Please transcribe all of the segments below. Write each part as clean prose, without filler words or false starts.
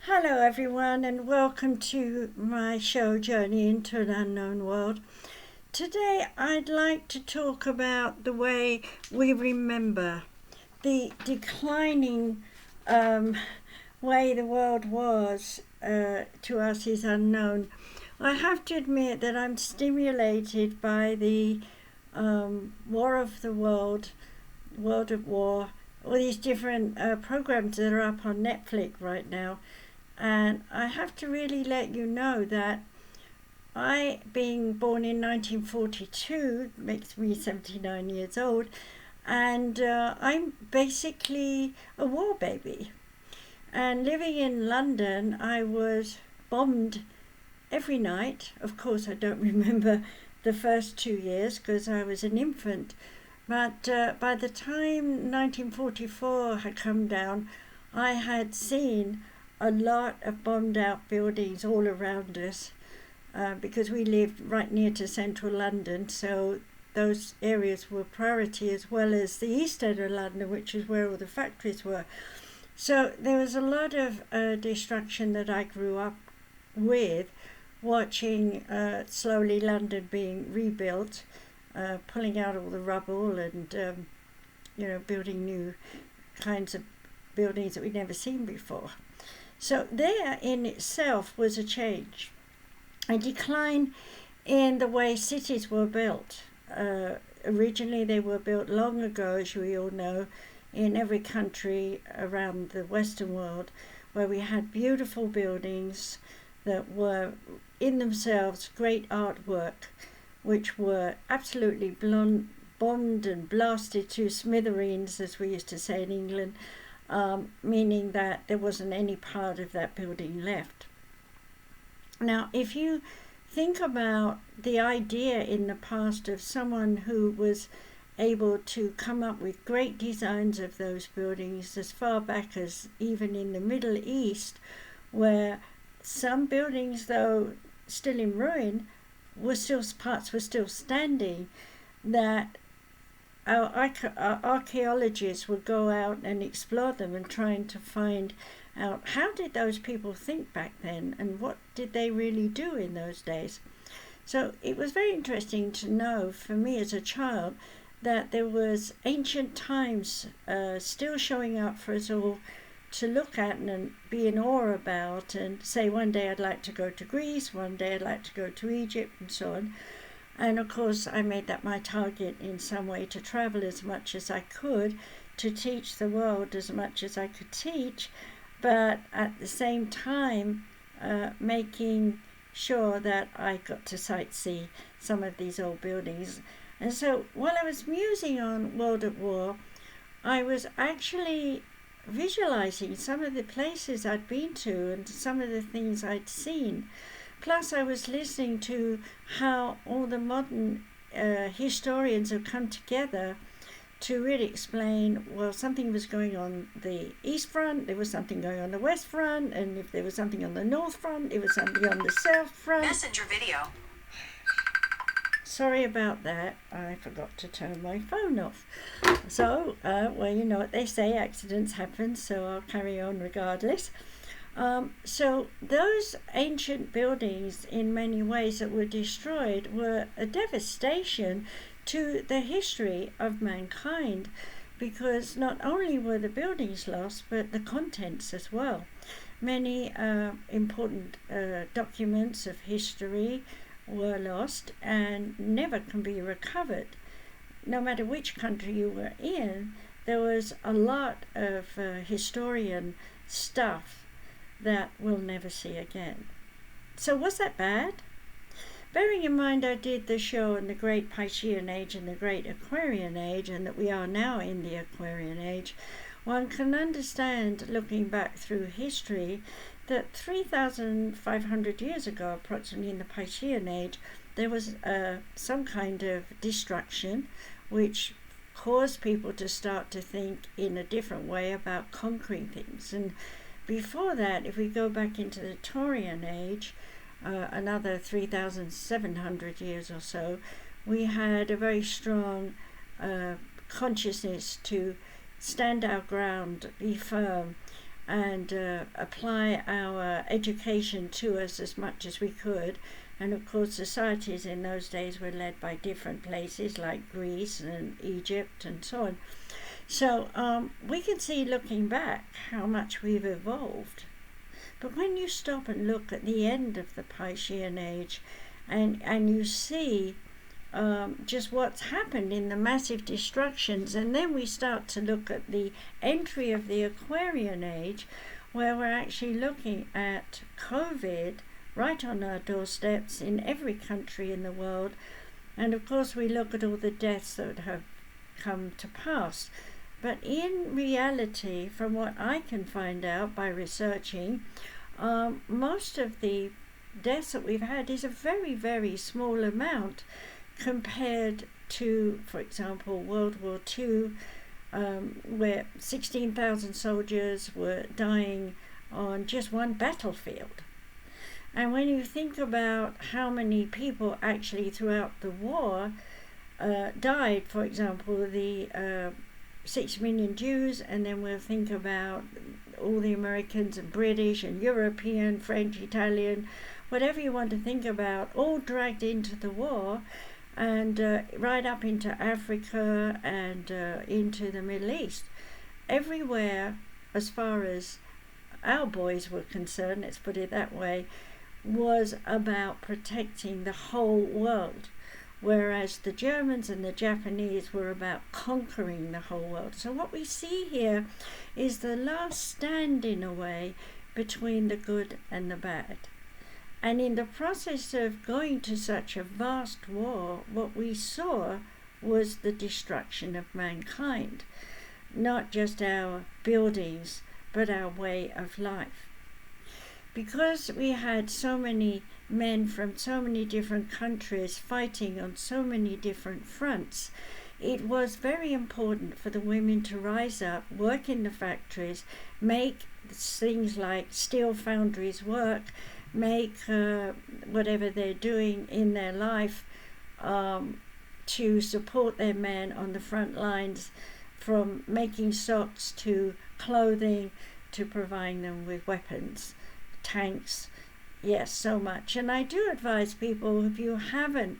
Hello everyone and welcome to my show Journey into an Unknown World. Today I'd like to talk about the way we remember the declining way the world was to us is unknown. I have to admit that I'm stimulated by the War of the World, World at War, all these different programs that are up on Netflix right now. And I have to really let you know that I, being born in 1942, makes me 79 years old, and I'm basically a war baby. And living in London, I was bombed every night. Of course, I don't remember the first 2 years because I was an infant. But by the time 1944 had come down, I had seen a lot of bombed out buildings all around us because we lived right near to central London, so those areas were priority, as well as the east end of London, which is where all the factories were. So there was a lot of destruction that I grew up with, watching slowly London being rebuilt, pulling out all the rubble and building new kinds of buildings that we'd never seen before. So there in itself was a change, a decline in the way cities were built. Originally they were built long ago, as we all know, in every country around the Western world, where we had beautiful buildings that were in themselves great artwork, which were absolutely bombed and blasted to smithereens, as we used to say in England. Meaning that there wasn't any part of that building left. Now, if you think about the idea in the past of someone who was able to come up with great designs of those buildings as far back as even in the Middle East, where some buildings, though still in ruin, parts were still standing, that our archaeologists would go out and explore them and trying to find out how did those people think back then and what did they really do in those days. So it was very interesting to know for me as a child that there was ancient times still showing up for us all to look at and be in awe about, and say one day I'd like to go to Greece, one day I'd like to go to Egypt, and so on. And of course, I made that my target in some way to travel as much as I could, to teach the world as much as I could teach, but at the same time, making sure that I got to sightsee some of these old buildings. And so while I was musing on World at War, I was actually visualizing some of the places I'd been to and some of the things I'd seen. Plus, I was listening to how all the modern historians have come together to really explain, well, something was going on the East Front, there was something going on the West Front, and if there was something on the North Front, there was something on the South Front. Messenger video. Sorry about that. I forgot to turn my phone off. So, well, you know what they say, accidents happen, so I'll carry on regardless. So those ancient buildings, in many ways that were destroyed, were a devastation to the history of mankind, because not only were the buildings lost, but the contents as well. Many important documents of history were lost and never can be recovered. No matter which country you were in, there was a lot of historian stuff that we'll never see again. So was that bad? Bearing in mind I did the show on the Great Piscean Age and the Great Aquarian Age, and that we are now in the Aquarian Age, one can understand, looking back through history, that 3,500 years ago, approximately in the Piscean Age, there was some kind of destruction which caused people to start to think in a different way about conquering things. And before that, if we go back into the Taurian Age, another 3,700 years or so, we had a very strong consciousness to stand our ground, be firm, and apply our education to us as much as we could. And of course, societies in those days were led by different places like Greece and Egypt and so on. So we can see, looking back, how much we've evolved. But when you stop and look at the end of the Piscean Age, and you see just what's happened in the massive destructions, and then we start to look at the entry of the Aquarian Age, where we're actually looking at COVID right on our doorsteps in every country in the world. And of course we look at all the deaths that have come to pass. But in reality, from what I can find out by researching, most of the deaths that we've had is a very, very small amount compared to, for example, World War II, where 16,000 soldiers were dying on just one battlefield. And when you think about how many people actually throughout the war died, for example, the 6 million Jews, and then we'll think about all the Americans and British and European, French, Italian, whatever you want to think about, all dragged into the war, and right up into Africa and into the Middle East. Everywhere, as far as our boys were concerned, let's put it that way, was about protecting the whole world, whereas the Germans and the Japanese were about conquering the whole world. So what we see here is the last stand, in a way, between the good and the bad. And in the process of going to such a vast war, what we saw was the destruction of mankind, not just our buildings, but our way of life. Because we had so many men from so many different countries fighting on so many different fronts, it was very important for the women to rise up, work in the factories, make things like steel foundries work, make whatever they're doing in their life to support their men on the front lines, from making socks to clothing to providing them with weapons, tanks, yes, so much. And I do advise people, if you haven't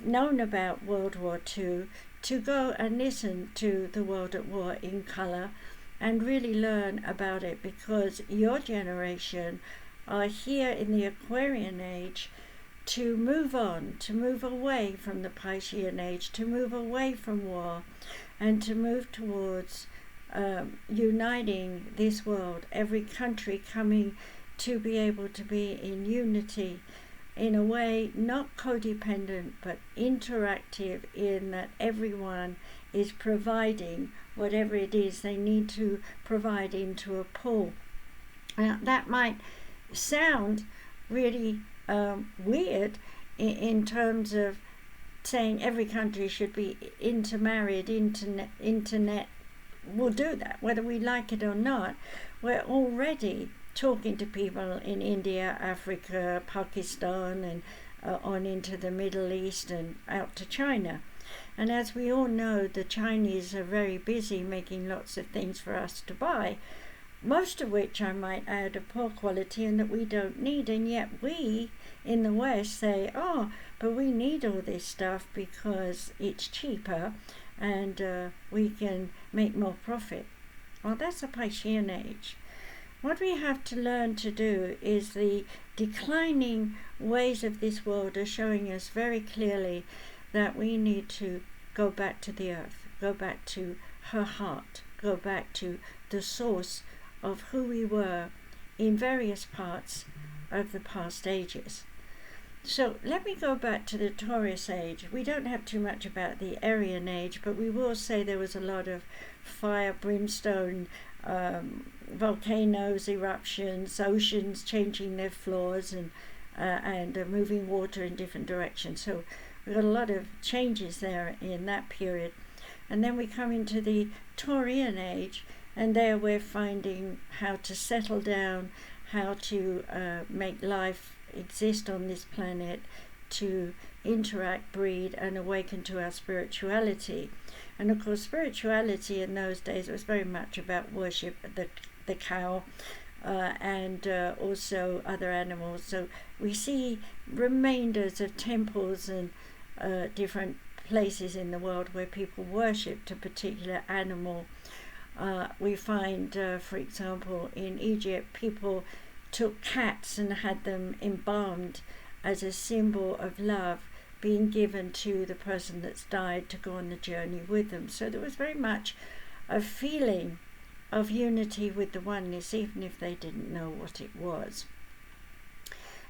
known about World War II, to go and listen to The World at War in colour and really learn about it, because your generation are here in the Aquarian Age to move on, to move away from the Piscean Age, to move away from war, and to move towards uniting this world, every country coming to be able to be in unity, in a way not codependent but interactive, in that everyone is providing whatever it is they need to provide into a pool. Now that might sound really weird in terms of saying every country should be intermarried, internet will do that, whether we like it or not. We're already talking to people in India, Africa, Pakistan, and on into the Middle East and out to China. And as we all know, the Chinese are very busy making lots of things for us to buy, most of which, I might add, are poor quality and that we don't need. And yet we in the West say, oh, but we need all this stuff because it's cheaper and we can make more profit. Well, that's a Piscean Age. What we have to learn to do is, the declining ways of this world are showing us very clearly that we need to go back to the earth, go back to her heart, go back to the source of who we were in various parts of the past ages. So let me go back to the Taurus Age. We don't have too much about the Aryan Age, but we will say there was a lot of fire, brimstone, volcanoes, eruptions, oceans changing their floors, and moving water in different directions. So we've got a lot of changes there in that period. And then we come into the Taurian Age, and there we're finding how to settle down, how to make life exist on this planet, to interact, breed, and awaken to our spirituality. And of course, spirituality in those days was very much about worship, the the cow, and also other animals. So we see remainders of temples and different places in the world where people worshipped a particular animal. We find, for example, in Egypt, people took cats and had them embalmed as a symbol of love being given to the person that's died to go on the journey with them. So there was very much a feeling of unity with the oneness, even if they didn't know what it was.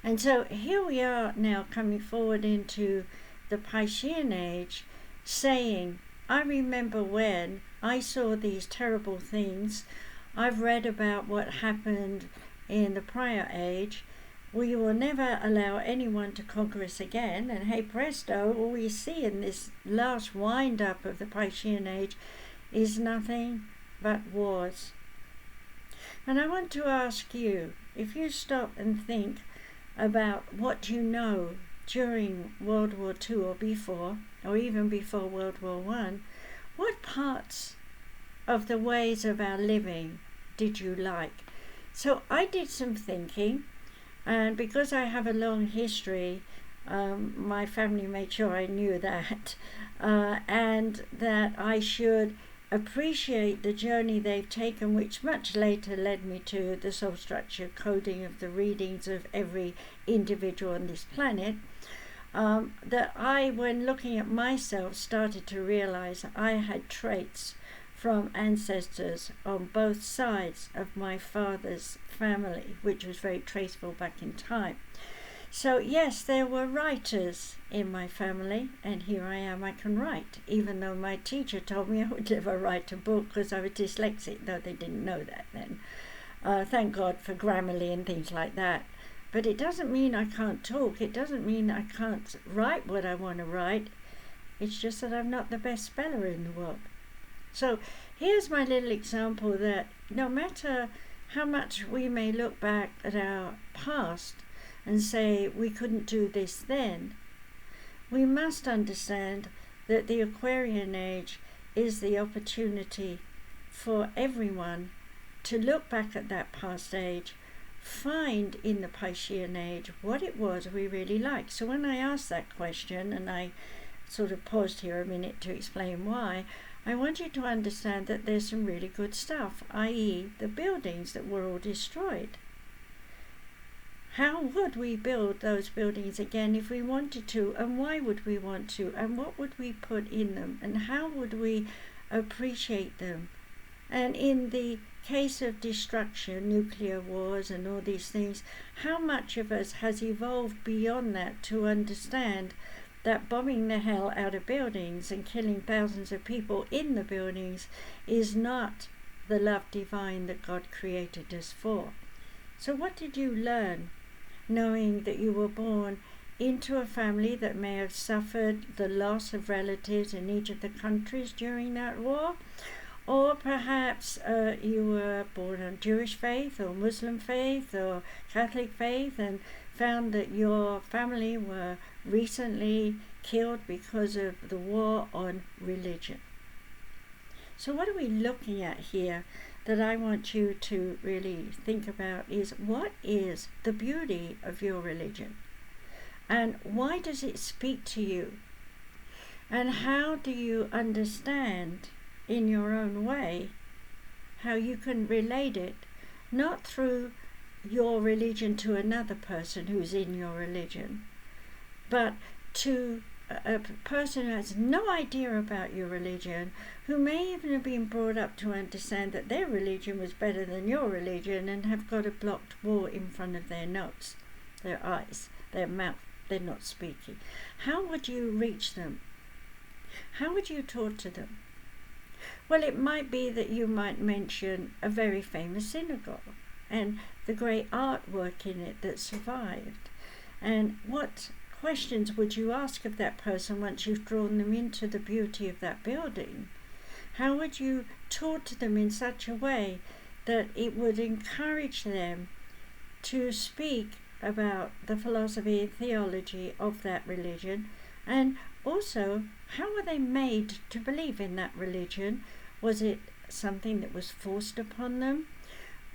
And so here we are now coming forward into the Piscean age, saying, I remember when I saw these terrible things. I've read about what happened in the prior age. We will never allow anyone to conquer us again. And hey presto, all we see in this last wind-up of the Piscean age is nothing but wars. And I want to ask you, if you stop and think about what you know during World War II or before, or even before World War I, what parts of the ways of our living did you like? So I did some thinking, and because I have a long history, my family made sure I knew that, and that I should appreciate the journey they've taken, which much later led me to the soul structure coding of the readings of every individual on this planet. That I, when looking at myself, started to realize I had traits from ancestors on both sides of my father's family, which was very traceable back in time. So yes, there were writers in my family, and here I am, I can write, even though my teacher told me I would never write a book because I was dyslexic, though they didn't know that then. Thank God for Grammarly and things like that. But it doesn't mean I can't talk. It doesn't mean I can't write what I want to write. It's just that I'm not the best speller in the world. So here's my little example that no matter how much we may look back at our past and say we couldn't do this then, we must understand that the Aquarian age is the opportunity for everyone to look back at that past age, find in the Piscean age what it was we really liked. So when I asked that question, and I sort of paused here a minute to explain why, I want you to understand that there's some really good stuff, i.e. the buildings that were all destroyed. How would we build those buildings again if we wanted to, and why would we want to, and what would we put in them, and how would we appreciate them? And in the case of destruction, nuclear wars and all these things, how much of us has evolved beyond that to understand that bombing the hell out of buildings and killing thousands of people in the buildings is not the love divine that God created us for? So what did you learn, knowing that you were born into a family that may have suffered the loss of relatives in each of the countries during that war? Or perhaps you were born on Jewish faith or Muslim faith or Catholic faith and found that your family were recently killed because of the war on religion. So what are we looking at here that I want you to really think about is, what is the beauty of your religion? And why does it speak to you? And how do you understand in your own way how you can relate it, not through your religion to another person who's in your religion, but to a person who has no idea about your religion, who may even have been brought up to understand that their religion was better than your religion and have got a blocked wall in front of their nose, their eyes, their mouth, they're not speaking. How would you reach them? How would you talk to them? Well, it might be that you might mention a very famous synagogue and the great artwork in it that survived. And what questions would you ask of that person once you've drawn them into the beauty of that building? How would you talk to them in such a way that it would encourage them to speak about the philosophy and theology of that religion? And also, how were they made to believe in that religion? Was it something that was forced upon them?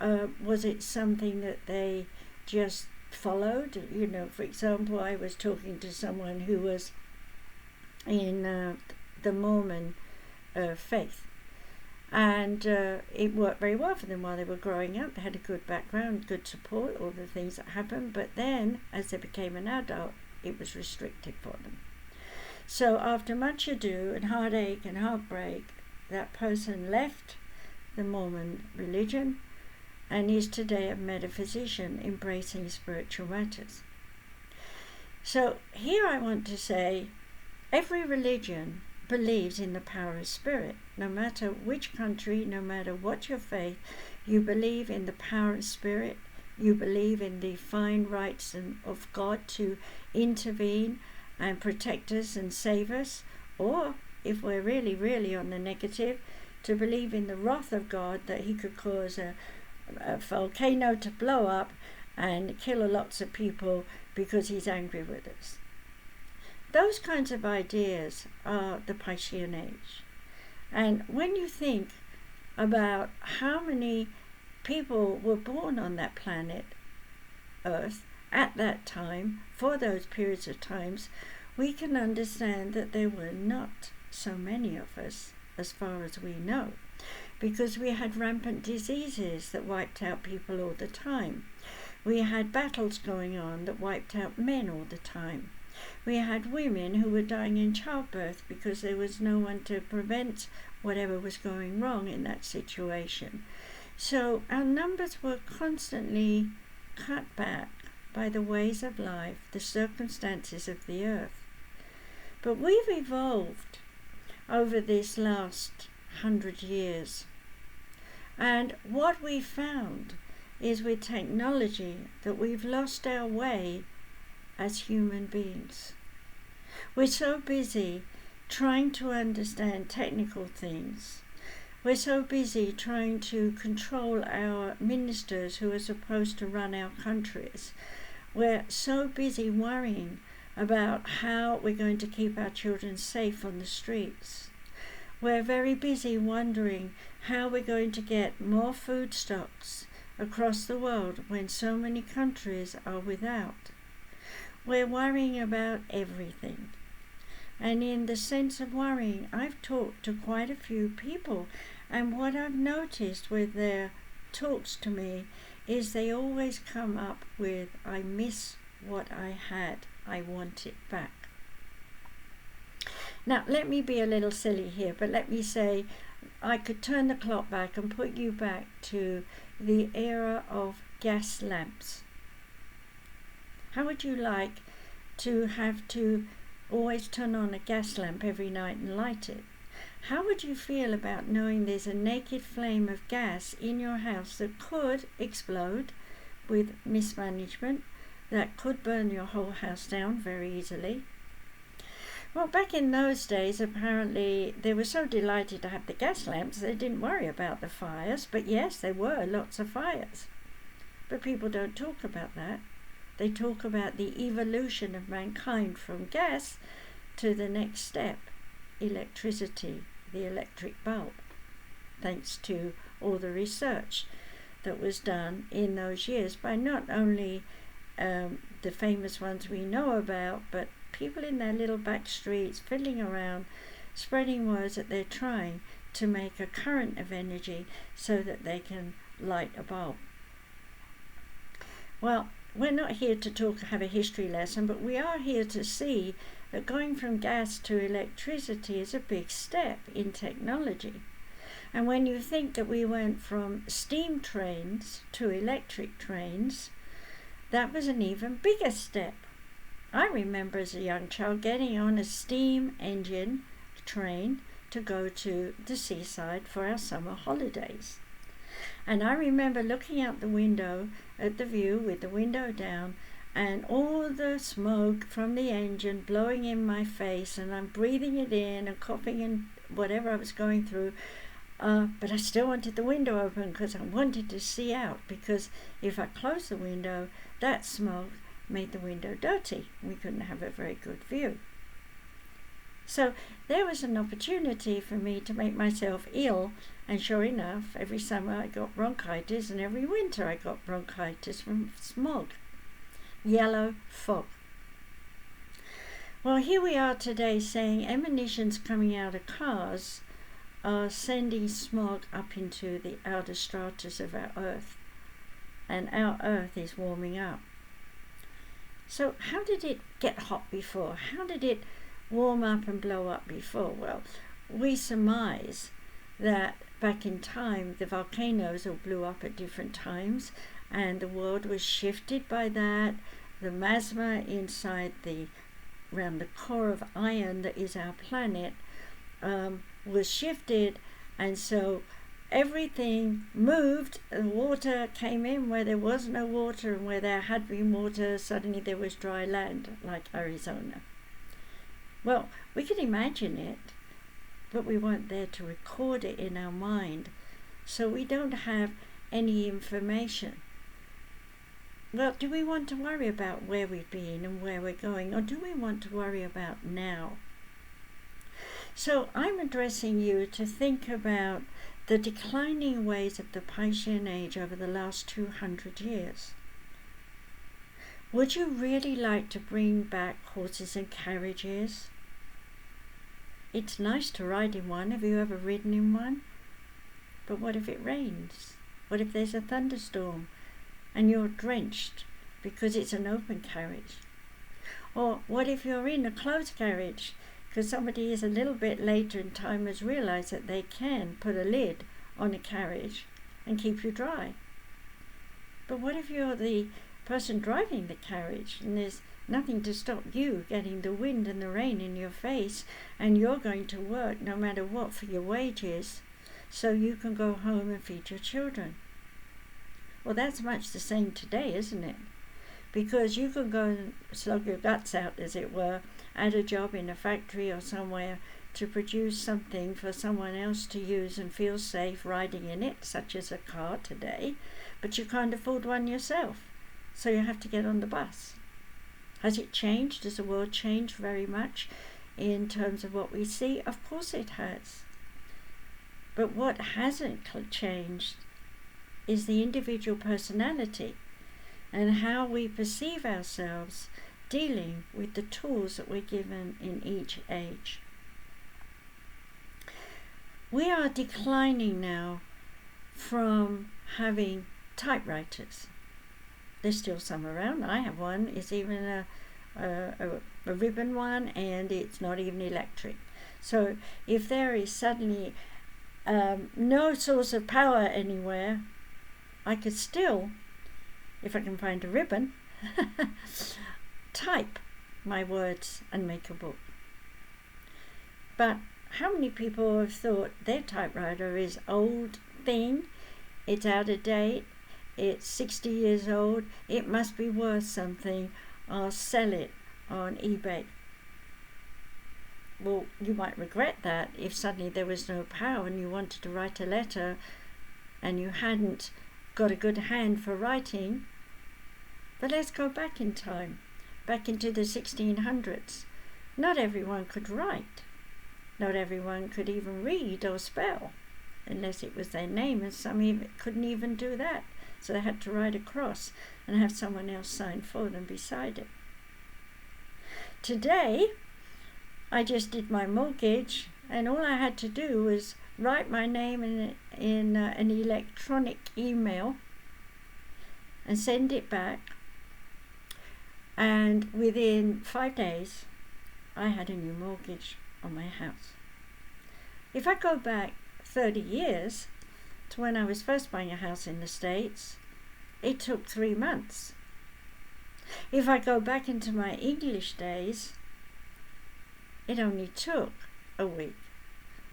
Was it something that they just followed? For example, I was talking to someone who was in the Mormon faith, and it worked very well for them while they were growing up. They had a good background, good support, all the things that happened, but then as they became an adult, it was restricted for them. So after much ado and heartache and heartbreak, that person left the Mormon religion and is today a metaphysician embracing spiritual matters. So here I want to say, every religion believes in the power of spirit. No matter which country, no matter what your faith, you believe in the power of spirit. You believe in the fine rights of God to intervene and protect us and save us. Or, if we're really, really on the negative, to believe in the wrath of God, that he could cause a volcano to blow up and kill lots of people because he's angry with us. Those kinds of ideas are the Piscean age. And when you think about how many people were born on that planet Earth at that time, for those periods of times, we can understand that there were not so many of us, as far as we know, because we had rampant diseases that wiped out people all the time. We had battles going on that wiped out men all the time. We had women who were dying in childbirth because there was no one to prevent whatever was going wrong in that situation. So our numbers were constantly cut back by the ways of life, the circumstances of the earth. But we've evolved over this last 100 years. And what we found is with technology that we've lost our way as human beings. We're so busy trying to understand technical things. We're so busy trying to control our ministers who are supposed to run our countries. We're so busy worrying about how we're going to keep our children safe on the streets. We're very busy wondering how we're going to get more food stocks across the world when so many countries are without. We're worrying about everything. And in the sense of worrying, I've talked to quite a few people, and what I've noticed with their talks to me is they always come up with, I miss what I had, I want it back. Now, let me be a little silly here, but let me say I could turn the clock back and put you back to the era of gas lamps. How would you like to have to always turn on a gas lamp every night and light it? How would you feel about knowing there's a naked flame of gas in your house that could explode with mismanagement, that could burn your whole house down very easily? Well, back in those days, apparently, they were so delighted to have the gas lamps, they didn't worry about the fires. But yes, there were lots of fires. But people don't talk about that. They talk about the evolution of mankind from gas to the next step, electricity, the electric bulb, thanks to all the research that was done in those years by not only the famous ones we know about, but people in their little back streets fiddling around, spreading words that they're trying to make a current of energy so that they can light a bulb. Well, we're not here to have a history lesson, but we are here to see that going from gas to electricity is a big step in technology. And when you think that we went from steam trains to electric trains, that was an even bigger step. I remember as a young child getting on a steam engine train to go to the seaside for our summer holidays. And I remember looking out the window at the view with the window down and all the smoke from the engine blowing in my face, and I'm breathing it in and coughing and whatever I was going through. But I still wanted the window open because I wanted to see out, because if I closed the window, that smoke made the window dirty. We couldn't have a very good view. So there was an opportunity for me to make myself ill, and sure enough, every summer I got bronchitis, and every winter I got bronchitis from smog, yellow fog. Well, here we are today saying emanations coming out of cars are sending smog up into the outer stratus of our Earth, and our Earth is warming up. So how did it get hot before? How did it warm up and blow up before? Well, we surmise that back in time the volcanoes all blew up at different times, and the world was shifted by that. The magma inside around the core of iron that is our planet was shifted, and so everything moved. The water came in where there was no water, and where there had been water, suddenly there was dry land, like Arizona. Well, we could imagine it, but we weren't there to record it in our mind, so we don't have any information. Well, do we want to worry about where we've been and where we're going, or do we want to worry about now? So I'm addressing you to think about the declining ways of the Piscean age over the last 200 years. Would you really like to bring back horses and carriages? It's nice to ride in one. Have you ever ridden in one? But what if it rains? What if there's a thunderstorm and you're drenched because it's an open carriage? Or what if you're in a closed carriage because somebody is a little bit later in time has realized that they can put a lid on a carriage and keep you dry? But what if you're the person driving the carriage and there's nothing to stop you getting the wind and the rain in your face, and you're going to work no matter what for your wages so you can go home and feed your children? Well, that's much the same today, isn't it? Because you can go and slog your guts out, as it were, at a job in a factory or somewhere to produce something for someone else to use and feel safe riding in it, such as a car today, but you can't afford one yourself, so you have to get on the bus. Has it changed? Has the world changed very much in terms of what we see? Of course it has. But what hasn't changed is the individual personality and how we perceive ourselves dealing with the tools that we're given in each age. We are declining now from having typewriters. There's still some around. I have one. It's even a ribbon one, and it's not even electric. So if there is suddenly no source of power anywhere, I could still, if I can find a ribbon, type my words and make a book. But how many people have thought their typewriter is old thing, it's out of date, it's 60 years old, it must be worth something, I'll sell it on eBay? Well, you might regret that if suddenly there was no power and you wanted to write a letter and you hadn't got a good hand for writing. But let's go back in time, back into the 1600s. Not everyone could write. Not everyone could even read or spell, unless it was their name, and some even couldn't even do that. So they had to write across and have someone else sign for them beside it. Today, I just did my mortgage, and all I had to do was write my name in an electronic email and send it back. And within 5 days, I had a new mortgage on my house. If I go back 30 years to when I was first buying a house in the States, it took 3 months. If I go back into my English days, it only took a week.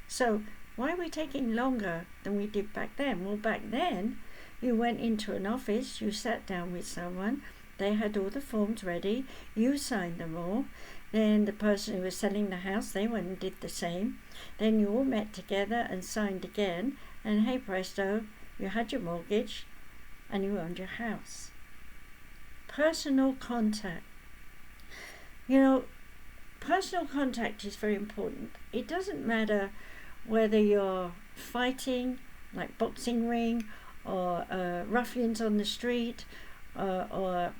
So why are we taking longer than we did back then? Well, back then, you went into an office, you sat down with someone, they had all the forms ready, you signed them all, then the person who was selling the house, they went and did the same, then you all met together and signed again, and hey presto, you had your mortgage and you owned your house. Personal contact. You know, personal contact is very important. It doesn't matter whether you're fighting, like boxing ring, or ruffians on the street, or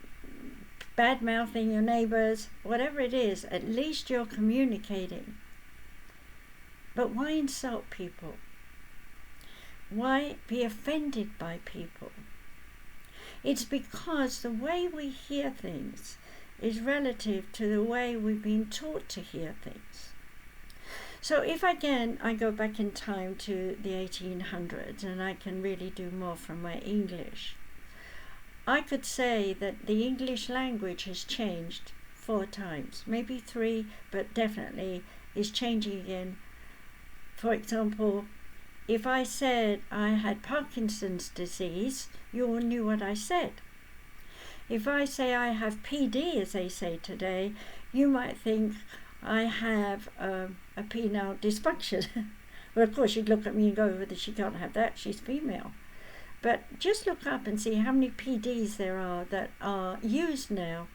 bad-mouthing your neighbors, whatever it is, at least you're communicating. But why insult people? Why be offended by people? It's because the way we hear things is relative to the way we've been taught to hear things. So if again I go back in time to the 1800s, and I can really do more from my English, I could say that the English language has changed 4 times, maybe 3, but definitely is changing again. For example, if I said I had Parkinson's disease, you all knew what I said. If I say I have PD, as they say today, you might think I have a penile dysfunction. Well, of course, you'd look at me and go, well, she can't have that, she's female. But just look up and see how many PDs there are that are used now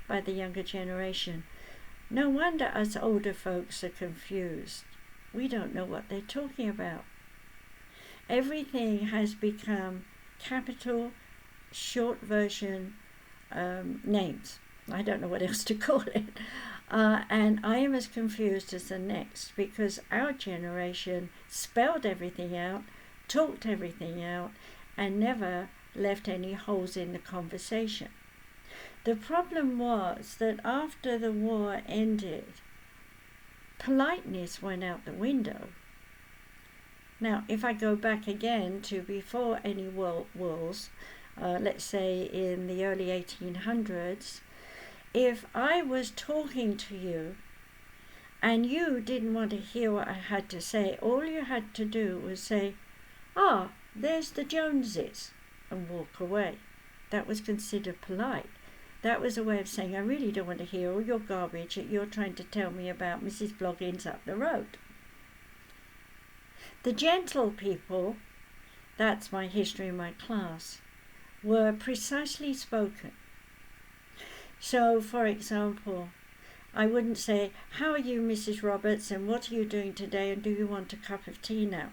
by the younger generation. No wonder us older folks are confused. We don't know what they're talking about. Everything has become capital, short version names. I don't know what else to call it. And I am as confused as the next, because our generation spelled everything out, talked everything out, and never left any holes in the conversation. The problem was that after the war ended, politeness went out the window. Now, if I go back again to before any wars, let's say in the early 1800s, if I was talking to you and you didn't want to hear what I had to say, all you had to do was say, "Ah, there's the Joneses," and walk away. That was considered polite. That was a way of saying, I really don't want to hear all your garbage that you're trying to tell me about Mrs. Bloggins up the road. The gentle people, that's my history in my class, were precisely spoken. So, for example, I wouldn't say, "How are you, Mrs. Roberts, and what are you doing today, and do you want a cup of tea now?"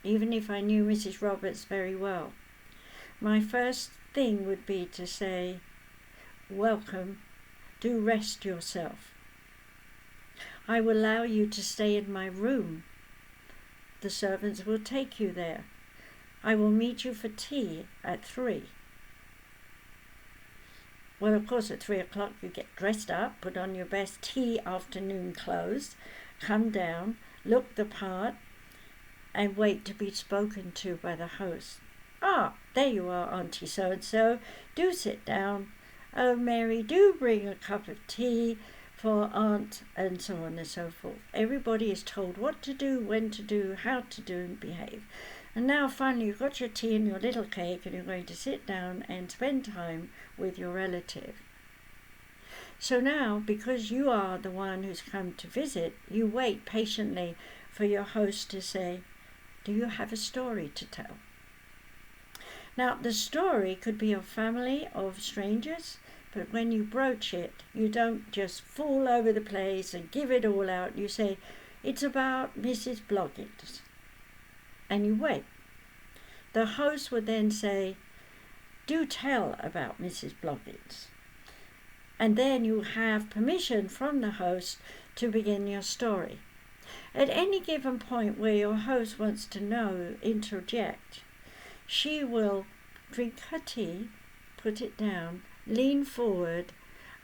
Even if I knew Mrs. Roberts very well. My first thing would be to say, "Welcome, do rest yourself. I will allow you to stay in my room. The servants will take you there. I will meet you for tea at 3. Well, of course, at 3 o'clock you get dressed up, put on your best tea afternoon clothes, come down, look the part, and wait to be spoken to by the host. "Ah, there you are, Auntie so-and-so. Do sit down. Oh, Mary, do bring a cup of tea for Aunt," and so on and so forth. Everybody is told what to do, when to do, how to do, and behave. And now finally you've got your tea and your little cake, and you're going to sit down and spend time with your relative. So now, because you are the one who's come to visit, you wait patiently for your host to say, "Do you have a story to tell?" Now, the story could be of family, of strangers, but when you broach it, you don't just fall over the place and give it all out. You say, "It's about Mrs. Bloggins," and you wait. The host would then say, "Do tell about Mrs. Bloggins." And then you have permission from the host to begin your story. At any given point where your host wants to interject, she will drink her tea, put it down, lean forward,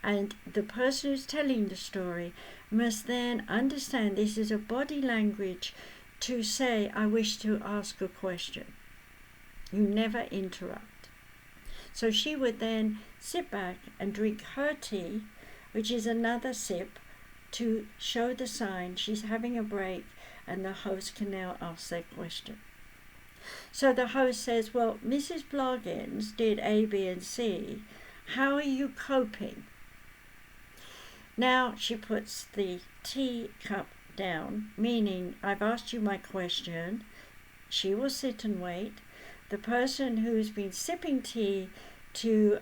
and the person who's telling the story must then understand this is a body language to say, "I wish to ask a question." You never interrupt. So she would then sit back and drink her tea, which is another sip, to show the sign she's having a break, and the host can now ask their question. So the host says, "Well, Mrs. Bloggins did A, B, and C. How are you coping?" Now she puts the tea cup down, meaning I've asked you my question. She will sit and wait. The person who's been sipping tea to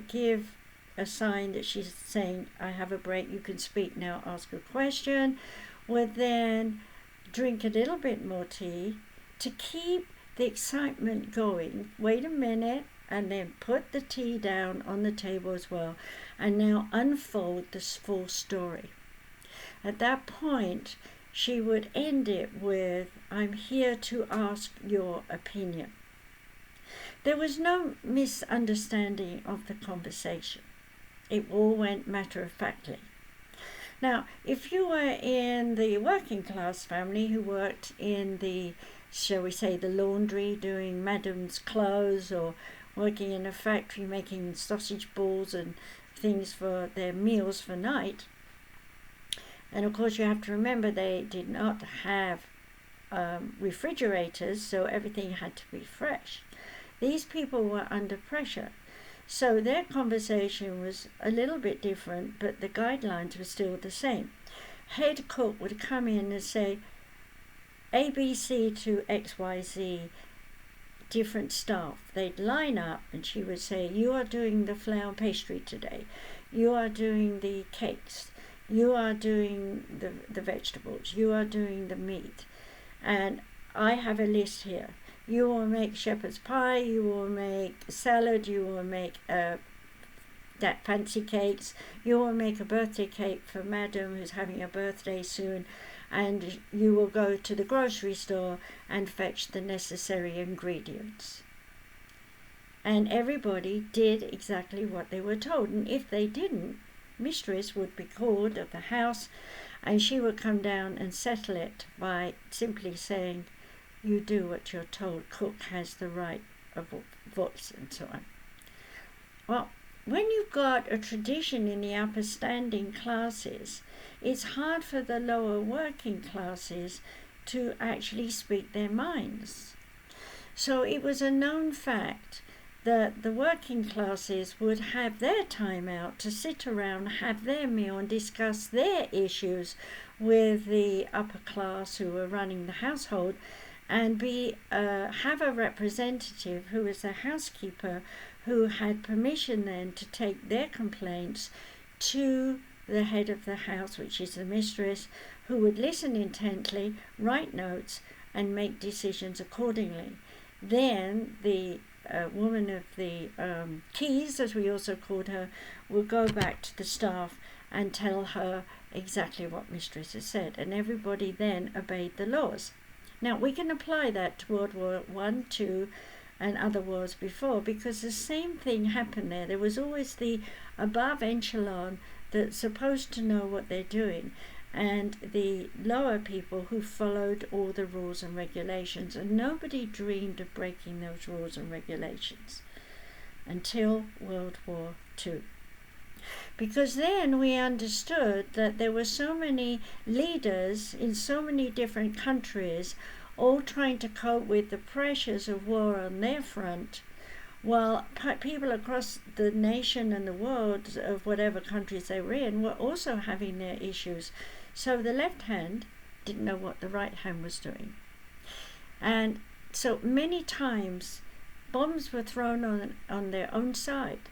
give a sign that she's saying, I have a break, you can speak now, ask a question, would then drink a little bit more tea to keep the excitement going. Wait a minute, and then put the tea down on the table as well, and now unfold this full story. At that point, she would end it with, I'm here to ask your opinion. There was no misunderstanding of the conversation. It all went matter-of-factly. Now, if you were in the working class family who worked in the, shall we say, the laundry, doing madam's clothes, or working in a factory making sausage balls and things for their meals for night, and of course you have to remember they did not have refrigerators, so everything had to be fresh. These people were under pressure. So their conversation was a little bit different, but the guidelines were still the same. Head cook would come in and say, ABC to XYZ, different staff. They'd line up and she would say, you are doing the flour pastry today. You are doing the cakes. You are doing the vegetables. You are doing the meat. And I have a list here. You will make shepherd's pie, you will make salad, you will make that fancy cakes, you will make a birthday cake for madam who's having a birthday soon, and you will go to the grocery store and fetch the necessary ingredients. And everybody did exactly what they were told, and if they didn't, mistress would be called of the house, and she would come down and settle it by simply saying, you do what you're told, cook has the right of voice, and so on. Well, when you've got a tradition in the upper standing classes, it's hard for the lower working classes to actually speak their minds. So it was a known fact that the working classes would have their time out to sit around, have their meal, and discuss their issues with the upper class who were running the household, and have a representative who was a housekeeper who had permission then to take their complaints to the head of the house, which is the mistress, who would listen intently, write notes, and make decisions accordingly. Then the woman of the keys, as we also called her, would go back to the staff and tell her exactly what mistress had said, and everybody then obeyed the laws. Now, we can apply that to World War I, II, and other wars before, because the same thing happened there. There was always the above echelon that's supposed to know what they're doing, and the lower people who followed all the rules and regulations, and nobody dreamed of breaking those rules and regulations until World War II. Because then we understood that there were so many leaders in so many different countries all trying to cope with the pressures of war on their front, while people across the nation and the world of whatever countries they were in were also having their issues. So the left hand didn't know what the right hand was doing. And so many times bombs were thrown on their own side.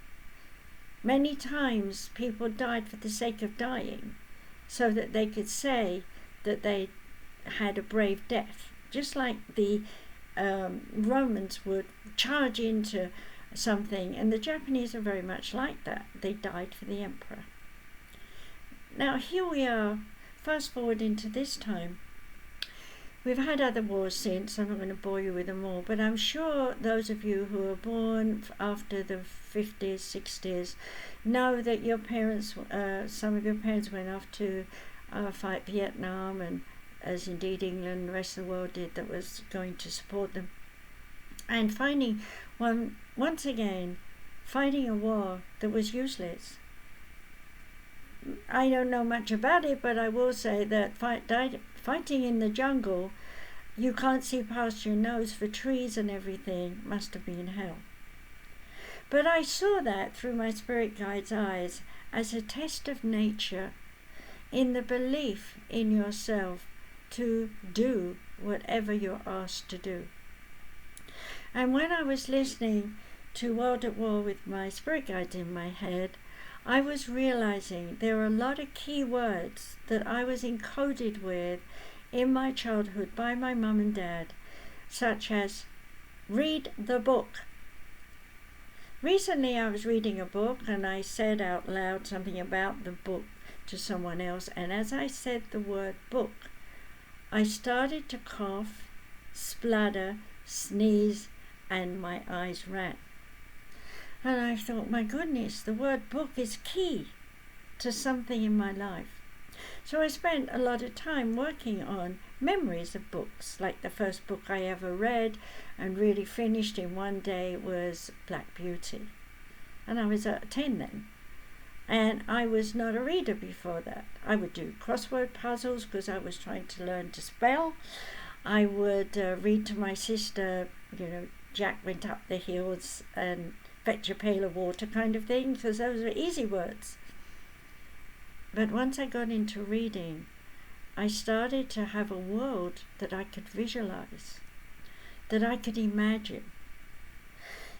Many times people died for the sake of dying, so that they could say that they had a brave death. Just like the Romans would charge into something, and the Japanese are very much like that. They died for the emperor. Now here we are, fast forward into this time. We've had other wars since. I'm not going to bore you with them all, but I'm sure those of you who were born after the 50s, 60s, know that your parents, some of your parents went off to fight Vietnam, and as indeed England and the rest of the world did, that was going to support them. And once again, fighting a war that was useless. I don't know much about it, but I will say that fighting in the jungle, you can't see past your nose for trees and everything, must have been hell. But I saw that through my spirit guide's eyes as a test of nature, in the belief in yourself to do whatever you're asked to do. And when I was listening to World at War with my spirit guides in my head, I was realizing there were a lot of key words that I was encoded with in my childhood by my mum and dad, such as read the book. Recently I was reading a book and I said out loud something about the book to someone else, and as I said the word book, I started to cough, splutter, sneeze, and my eyes ran. And I thought, my goodness, the word book is key to something in my life. So I spent a lot of time working on memories of books. Like the first book I ever read and really finished in one day was Black Beauty. And I was 10 then. And I was not a reader before that. I would do crossword puzzles because I was trying to learn to spell. I would read to my sister, Jack went up the hills and fetch a pail of water kind of thing, because those were easy words. But once I got into reading, I started to have a world that I could visualize, that I could imagine.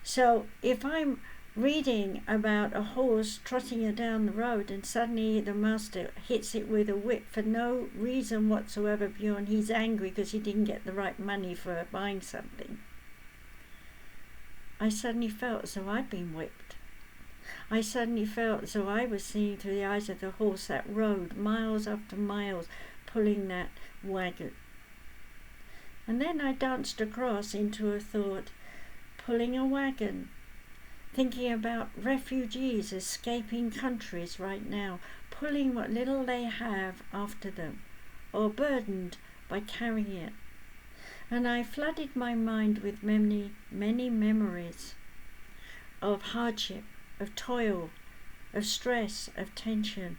So if I'm reading about a horse trotting it down the road and suddenly the master hits it with a whip for no reason whatsoever beyond he's angry because he didn't get the right money for buying something, I suddenly felt as though I'd been whipped. I suddenly felt as though I was seeing through the eyes of the horse that rode miles after miles pulling that wagon. And then I danced across into a thought, pulling a wagon, thinking about refugees escaping countries right now, pulling what little they have after them, or burdened by carrying it. And I flooded my mind with many, many memories of hardship, of toil, of stress, of tension,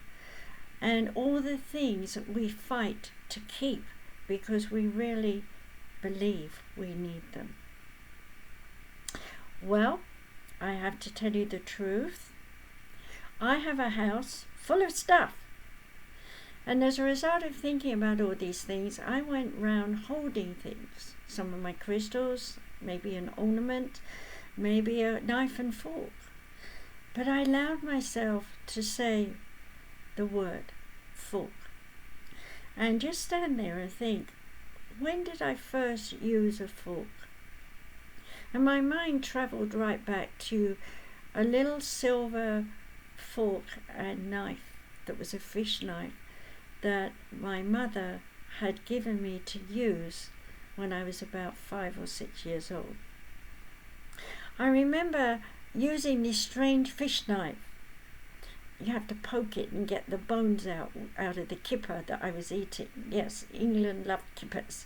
and all the things that we fight to keep because we really believe we need them. Well, I have to tell you the truth. I have a house full of stuff. And as a result of thinking about all these things, I went round holding things. Some of my crystals, maybe an ornament, maybe a knife and fork. But I allowed myself to say the word fork. And just stand there and think, when did I first use a fork? And my mind travelled right back to a little silver fork and knife that was a fish knife that my mother had given me to use when I was about 5 or 6 years old. I remember using this strange fish knife. You have to poke it and get the bones out of the kipper that I was eating. Yes, England loved kippers.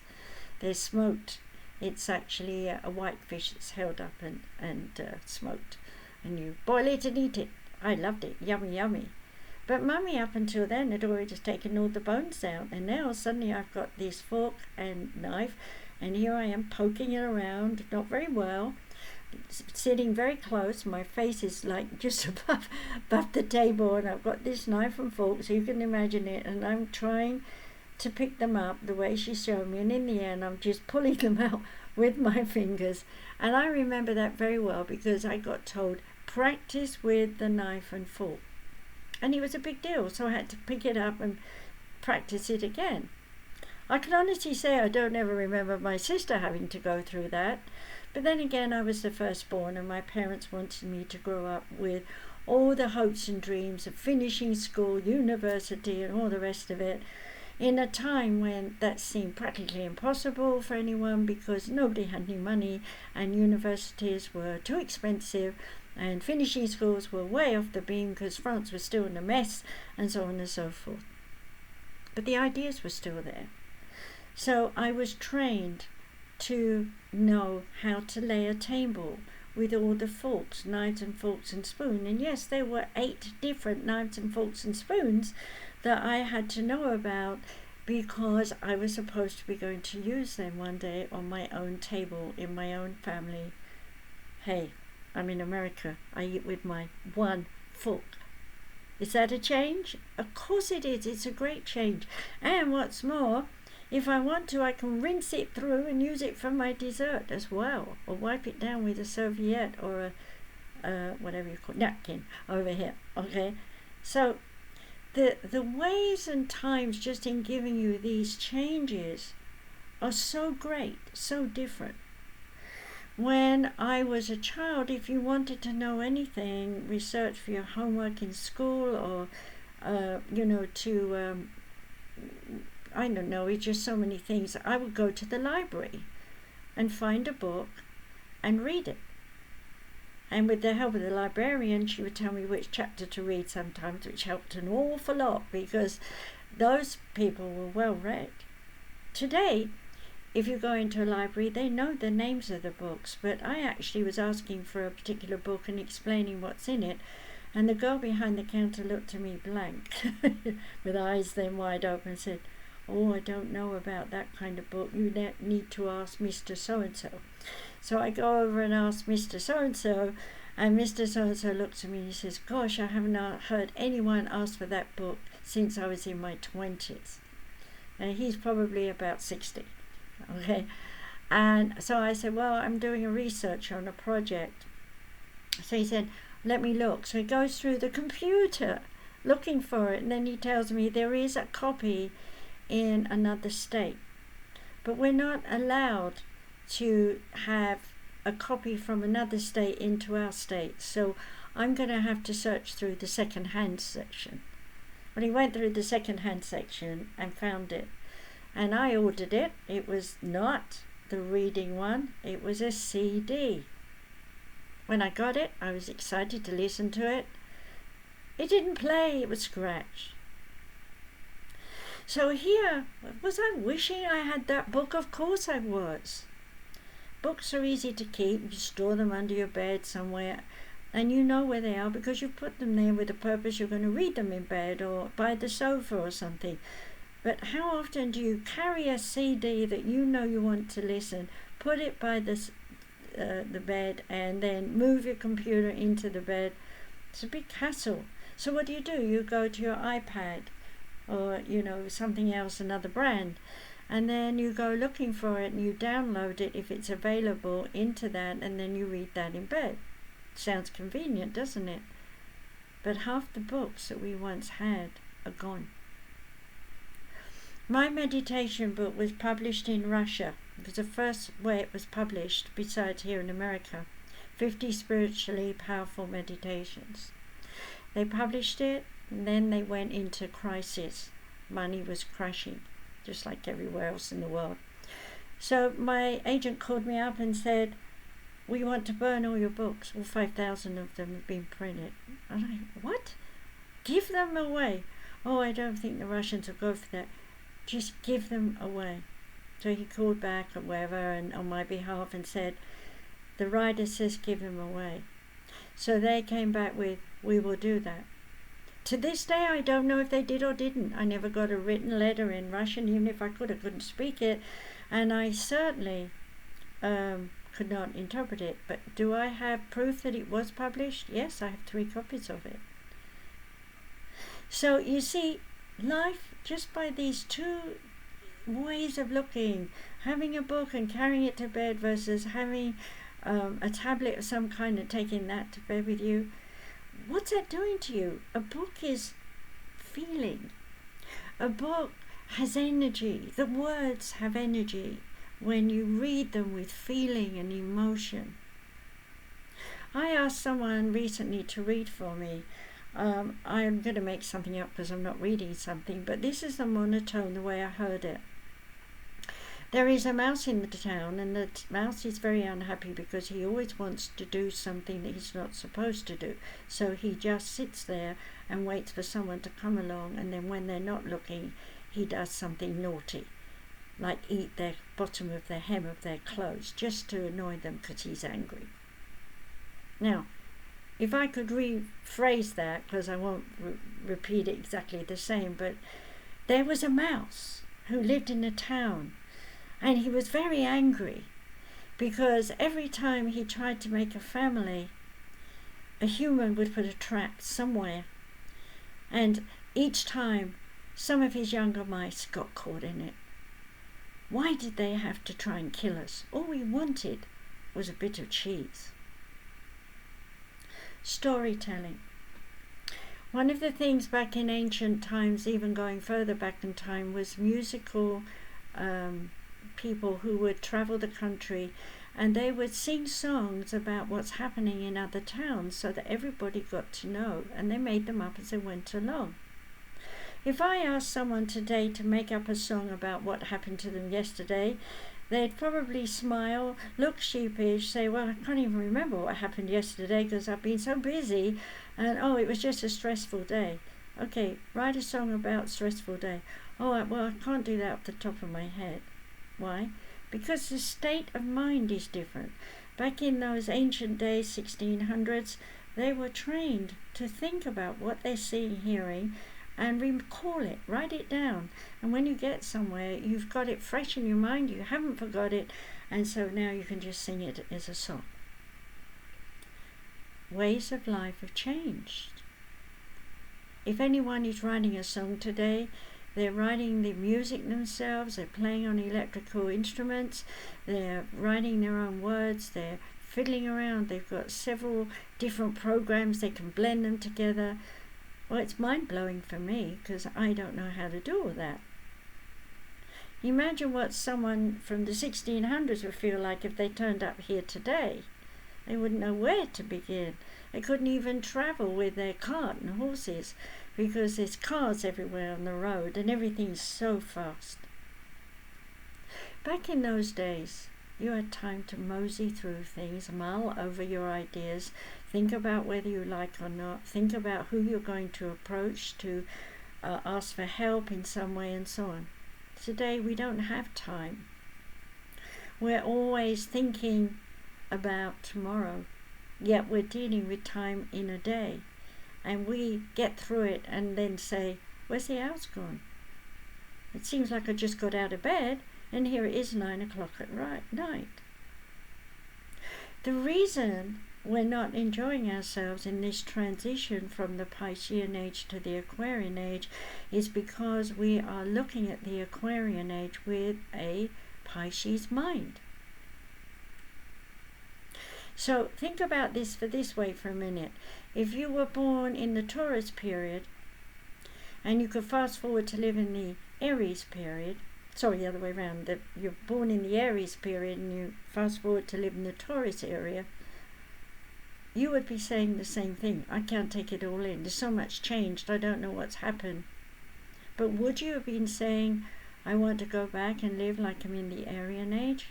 They're smoked. It's actually a white fish that's held up and smoked. And you boil it and eat it. I loved it. Yummy, yummy. But Mummy, up until then, had already just taken all the bones out. And now suddenly I've got this fork and knife. And here I am poking it around, not very well, sitting very close. My face is like just above the table. And I've got this knife and fork, so you can imagine it. And I'm trying to pick them up the way she showed me, and in the end I'm just pulling them out with my fingers. And I remember that very well because I got told, practice with the knife and fork, and it was a big deal, so I had to pick it up and practice it again. I can honestly say I don't ever remember my sister having to go through that, but then again I was the firstborn and my parents wanted me to grow up with all the hopes and dreams of finishing school, university and all the rest of it, in a time when that seemed practically impossible for anyone because nobody had any money and universities were too expensive and finishing schools were way off the beam because France was still in a mess and so on and so forth. But the ideas were still there. So I was trained to know how to lay a table with all the forks, knives and forks and spoon. And yes, there were 8 different knives and forks and spoons that I had to know about because I was supposed to be going to use them one day on my own table in my own family. Hey, I'm in America. I eat with my one fork. Is that a change? Of course it is. It's a great change. And what's more, if I want to, I can rinse it through and use it for my dessert as well, or wipe it down with a serviette or whatever you call napkin over here. Okay, so the ways and times just in giving you these changes are so great, so different. When I was a child, if you wanted to know anything, research for your homework in school, or I don't know, it's just so many things. I would go to the library and find a book and read it. And with the help of the librarian, she would tell me which chapter to read sometimes, which helped an awful lot because those people were well read. Today, if you go into a library, they know the names of the books, but I actually was asking for a particular book and explaining what's in it, and the girl behind the counter looked at me blank, with eyes then wide open, and said, "Oh, I don't know about that kind of book. You need to ask Mr. So-and-so." So I go over and ask Mr. So-and-so, and Mr. So-and-so looks at me and he says, "Gosh, I haven't heard anyone ask for that book since I was in my 20s. And he's probably about 60. Okay. And so I said, "Well, I'm doing a research on a project." So he said, "Let me look." So he goes through the computer looking for it, and then he tells me there is a copy in another state, but we're not allowed to have a copy from another state into our state, so I'm going to have to search through the second-hand section. Well, he went through the second-hand section and found it, and I ordered it. It was not the reading one, it was a CD. When I got it, I was excited to listen to it. It didn't play, it was scratched. So here, was I wishing I had that book? Of course I was. Books are easy to keep. You store them under your bed somewhere, and you know where they are because you put them there with a purpose. You're going to read them in bed or by the sofa or something. But how often do you carry a CD that you know you want to listen, put it by the bed, and then move your computer into the bed? It's a big hassle. So what do? You go to your iPad or something else, another brand, and then you go looking for it and you download it if it's available into that, and then you read that in bed. Sounds convenient, doesn't it? But half the books that we once had are gone. My meditation book was published in Russia. It was the first way it was published besides here in America. 50 Spiritually Powerful Meditations. They published it, and then they went into crisis. Money was crashing, just like everywhere else in the world. So my agent called me up and said, "We want to burn all your books." All 5,000 of them have been printed. And I, "What? Give them away." "Oh, I don't think the Russians will go for that. Just give them away." So he called back or whatever, and on my behalf, and said, "The writer says give them away." So they came back with, "We will do that." To this day, I don't know if they did or didn't. I never got a written letter in Russian. Even if I could, I couldn't speak it. And I certainly could not interpret it. But do I have proof that it was published? Yes, I have 3 copies of it. So you see, life, just by these 2 ways of looking, having a book and carrying it to bed versus having a tablet of some kind and taking that to bed with you, what's that doing to you? A book is feeling. A book has energy. The words have energy when you read them with feeling and emotion. I asked someone recently to read for me. I'm going to make something up because I'm not reading something, but this is the monotone, the way I heard it. There is a mouse in the town, and the mouse is very unhappy because he always wants to do something that he's not supposed to do. So he just sits there and waits for someone to come along, and then when they're not looking, he does something naughty, like eat the bottom of the hem of their clothes, just to annoy them because he's angry. Now, if I could rephrase that, because I won't repeat it exactly the same, but there was a mouse who lived in a town, and he was very angry because every time he tried to make a family, a human would put a trap somewhere, and each time some of his younger mice got caught in it. Why did they have to try and kill us? All we wanted was a bit of cheese. storytelling. One of the things back in ancient times, even going further back in time, was musical people who would travel the country, and they would sing songs about what's happening in other towns so that everybody got to know, and they made them up as they went along. If I asked someone today to make up a song about what happened to them yesterday, they'd probably smile, look sheepish, say, well, I can't even remember what happened yesterday because I've been so busy, and oh, it was just a stressful day. Okay, write a song about stressful day. Oh, well, I can't do that off the top of my head. Why? Because the state of mind is different. Back in those ancient days, 1600s, they were trained to think about what they're seeing, hearing, and recall it, write it down. And when you get somewhere, you've got it fresh in your mind, you haven't forgot it, and so now you can just sing it as a song. Ways of life have changed. If anyone is writing a song today, they're writing the music themselves, they're playing on electrical instruments, they're writing their own words, they're fiddling around, they've got several different programs, they can blend them together. Well, it's mind-blowing for me because I don't know how to do all that. Imagine what someone from the 1600s would feel like if they turned up here today. They wouldn't know where to begin. They couldn't even travel with their cart and horses because there's cars everywhere on the road and everything's so fast. Back in those days, you had time to mosey through things, mull over your ideas, think about whether you like or not, think about who you're going to approach to ask for help in some way and so on. Today we don't have time. We're always thinking about tomorrow, yet we're dealing with time in a day. And we get through it and then say, where's the hours gone? It seems like I just got out of bed and here it is 9 o'clock at night. The reason we're not enjoying ourselves in this transition from the Piscean age to the Aquarian age is because we are looking at the Aquarian age with a Pisces mind. So think about this way for a minute. If you were born in the Taurus period and you could fast forward to live in the Aries period, sorry, the other way around, you're born in the Aries period and you fast forward to live in the Taurus area, you would be saying the same thing. I can't take it all in. There's so much changed. I don't know what's happened. But would you have been saying, I want to go back and live like I'm in the Aryan age?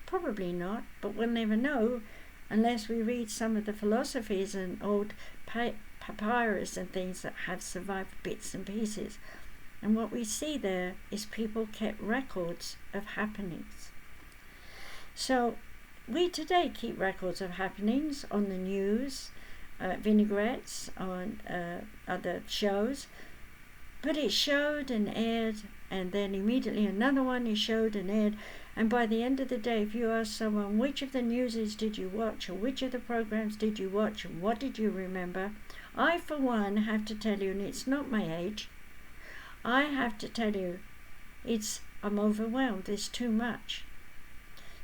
Probably not, but we'll never know unless we read some of the philosophies and old papyrus and things that have survived bits and pieces. And what we see there is people kept records of happenings. So we today keep records of happenings on the news, vinaigrettes, on other shows, but it showed and aired, and then immediately another one is showed and aired, and by the end of the day, if you ask someone which of the newses did you watch or which of the programs did you watch and what did you remember, I for one have to tell you, and it's not my age, I have to tell you, I'm overwhelmed, there's too much.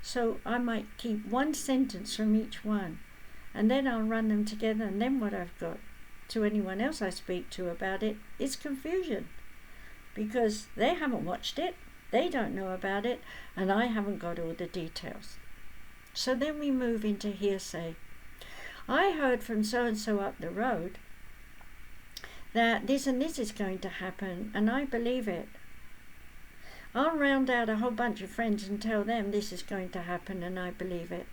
So I might keep one sentence from each one, and then I'll run them together, and then what I've got to anyone else I speak to about it is confusion, because they haven't watched it, they don't know about it, and I haven't got all the details. So then we move into hearsay. I heard from so-and-so up the road that this and this is going to happen, and I believe it. I'll round out a whole bunch of friends and tell them this is going to happen, and I believe it.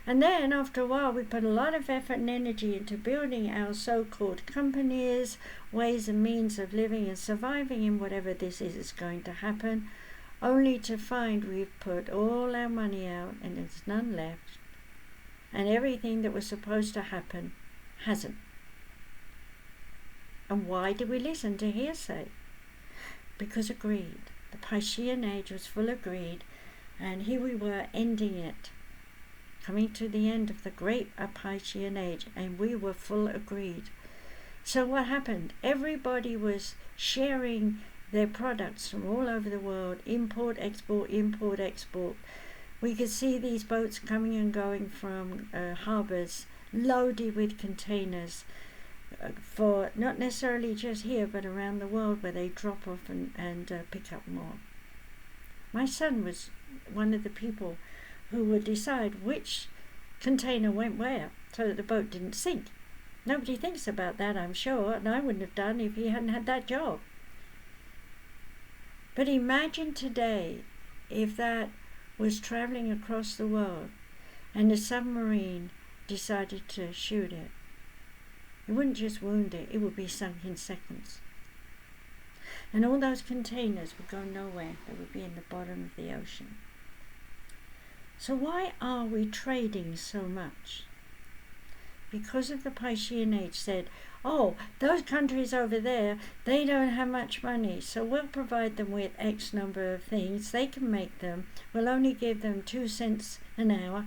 And then after a while we put a lot of effort and energy into building our so-called companies, ways and means of living and surviving in whatever this is going to happen, only to find we've put all our money out and there's none left, and everything that was supposed to happen hasn't. And why do we listen to hearsay? Because of greed. The Piscean age was full of greed, and here we were ending it, coming to the end of the great Piscean age, and we were full of greed. So what happened? Everybody was sharing their products from all over the world, import, export, We could see these boats coming and going from harbours loaded with containers for not necessarily just here but around the world, where they drop off and pick up more. My son was one of the people who would decide which container went where so that the boat didn't sink. Nobody thinks about that, I'm sure, and I wouldn't have done if he hadn't had that job. But imagine today if that was traveling across the world and a submarine decided to shoot it. It wouldn't just wound it, it would be sunk in seconds. And all those containers would go nowhere. They would be in the bottom of the ocean. So why are we trading so much? Because of the Piscean age said, oh, those countries over there, they don't have much money, so we'll provide them with X number of things. They can make them. We'll only give them 2 cents an hour,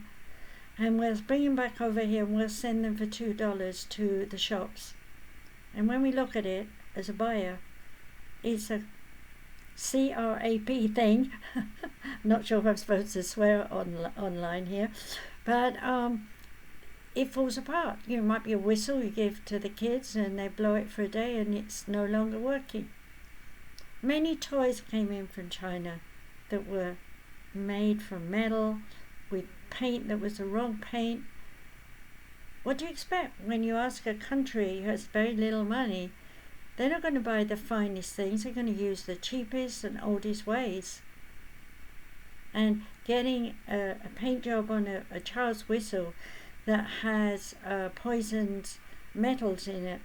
and we'll bring them back over here and we'll send them for $2 to the shops. And when we look at it as a buyer, it's a CRAP thing. Not sure if I'm supposed to swear online here, but it falls apart. You know, it might be a whistle you give to the kids and they blow it for a day and it's no longer working. Many toys came in from China that were made from metal with paint that was the wrong paint. What do you expect when you ask a country who has very little money? They're not going to buy the finest things. They're going to use the cheapest and oldest ways. And getting a paint job on a child's whistle that has poisoned metals in it,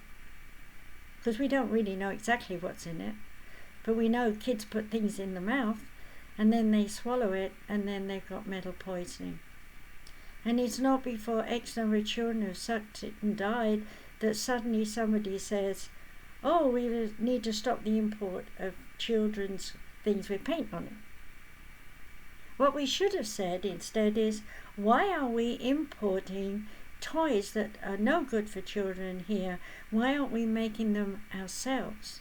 because we don't really know exactly what's in it, but we know kids put things in the mouth and then they swallow it and then they've got metal poisoning. And it's not before X number of children have sucked it and died that suddenly somebody says, oh, we need to stop the import of children's things with paint on it. What we should have said instead is, why are we importing toys that are no good for children here? Why aren't we making them ourselves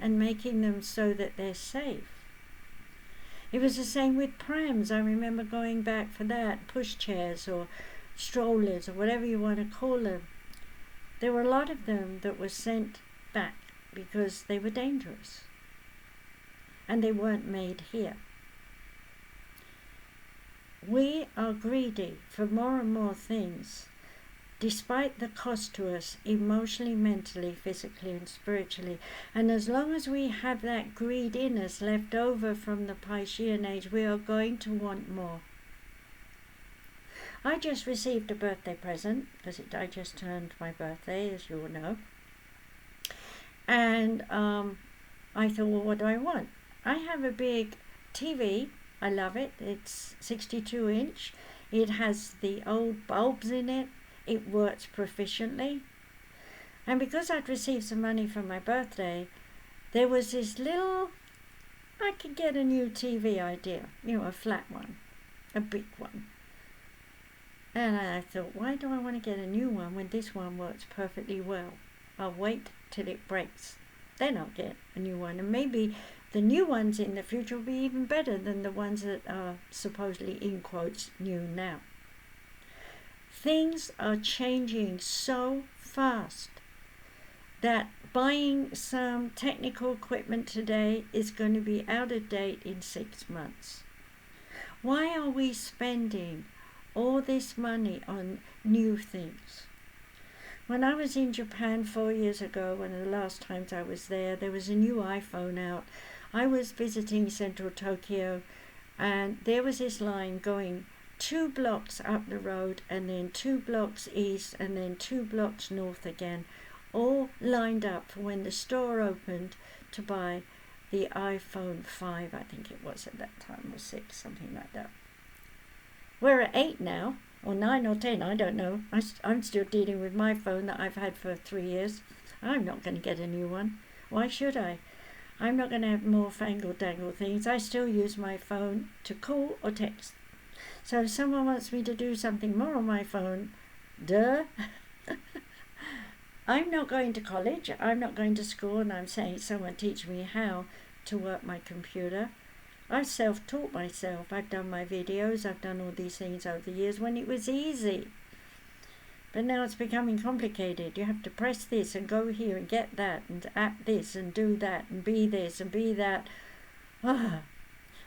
and making them so that they're safe? It was the same with prams. I remember going back for that, pushchairs or strollers or whatever you want to call them. There were a lot of them that were sent back because they were dangerous and they weren't made here. We are greedy for more and more things, despite the cost to us emotionally, mentally, physically and spiritually. And as long as we have that greed in us left over from the Piscean age, we are going to want more. I just received a birthday present, because I just turned my birthday, as you all know. And I thought, well, what do I want? I have a big TV. I love it. It's 62 inch. It has the old bulbs in it. It works proficiently. And because I'd received some money for my birthday, there was this little, I could get a new TV idea, you know, a flat one, a big one. And I thought, why do I want to get a new one when this one works perfectly well? I'll wait till it breaks. Then I'll get a new one. And maybe the new ones in the future will be even better than the ones that are supposedly, in quotes, new now. Things are changing so fast that buying some technical equipment today is going to be out of date in 6 months. Why are we spending all this money on new things? When I was in Japan 4 years ago, one of the last times I was there was a new iPhone out. I was visiting central Tokyo and there was this line going 2 blocks up the road and then 2 blocks east and then 2 blocks north again, all lined up for when the store opened to buy the iPhone 5, I think it was at that time, or 6, something like that. We're at 8 now, or 9 or 10, I don't know. I'm still dealing with my phone that I've had for 3 years. I'm not going to get a new one. Why should I? I'm not going to have more fangle-dangle things. I still use my phone to call or text. So if someone wants me to do something more on my phone, duh. I'm not going to college. I'm not going to school, and I'm saying someone teach me how to work my computer. I've self-taught myself. I've done my videos. I've done all these things over the years when it was easy. But now it's becoming complicated. You have to press this and go here and get that and app this and do that and be this and be that. Ah.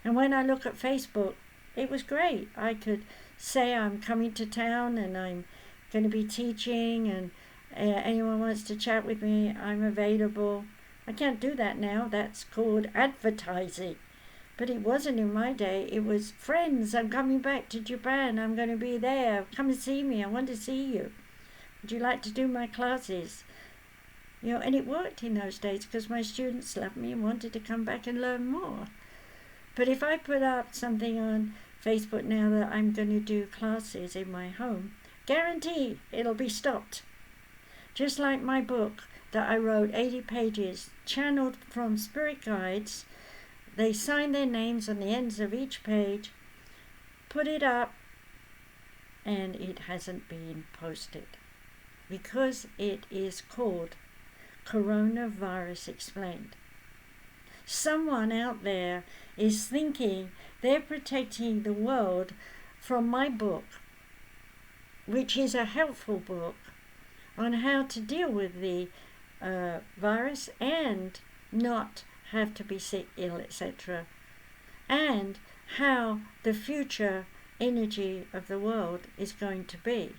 And when I look at Facebook, it was great. I could say I'm coming to town and I'm going to be teaching, and anyone wants to chat with me, I'm available. I can't do that now. That's called advertising. But it wasn't in my day. It was, friends, I'm coming back to Japan. I'm going to be there. Come and see me. I want to see you. Would you like to do my classes? You know, and it worked in those days because my students loved me and wanted to come back and learn more. But if I put up something on Facebook now that I'm going to do classes in my home, guarantee it'll be stopped. Just like my book that I wrote, 80 pages, channeled from spirit guides. They sign their names on the ends of each page, put it up, and it hasn't been posted because it is called Coronavirus Explained. Someone out there is thinking they're protecting the world from my book, which is a helpful book on how to deal with the virus and not have to be sick, ill, etc., and how the future energy of the world is going to be,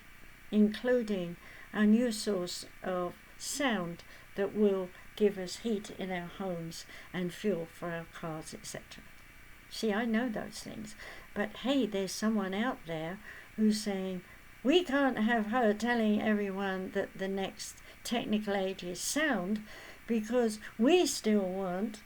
including a new source of sound that will give us heat in our homes and fuel for our cars, etc. See, I know those things, but hey, there's someone out there who's saying, we can't have her telling everyone that the next technical age is sound, because we still want,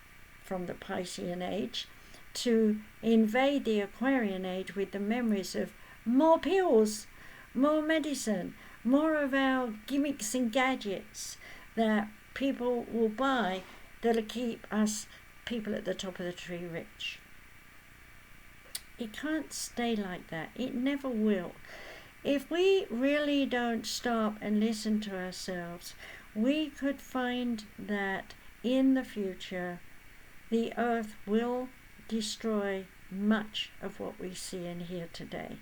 from the Piscean age, to invade the Aquarian age with the memories of more pills, more medicine, more of our gimmicks and gadgets that people will buy that'll keep us people at the top of the tree rich. It can't stay like that. It never will. If we really don't stop and listen to ourselves, we could find that in the future, the earth will destroy much of what we see and hear today.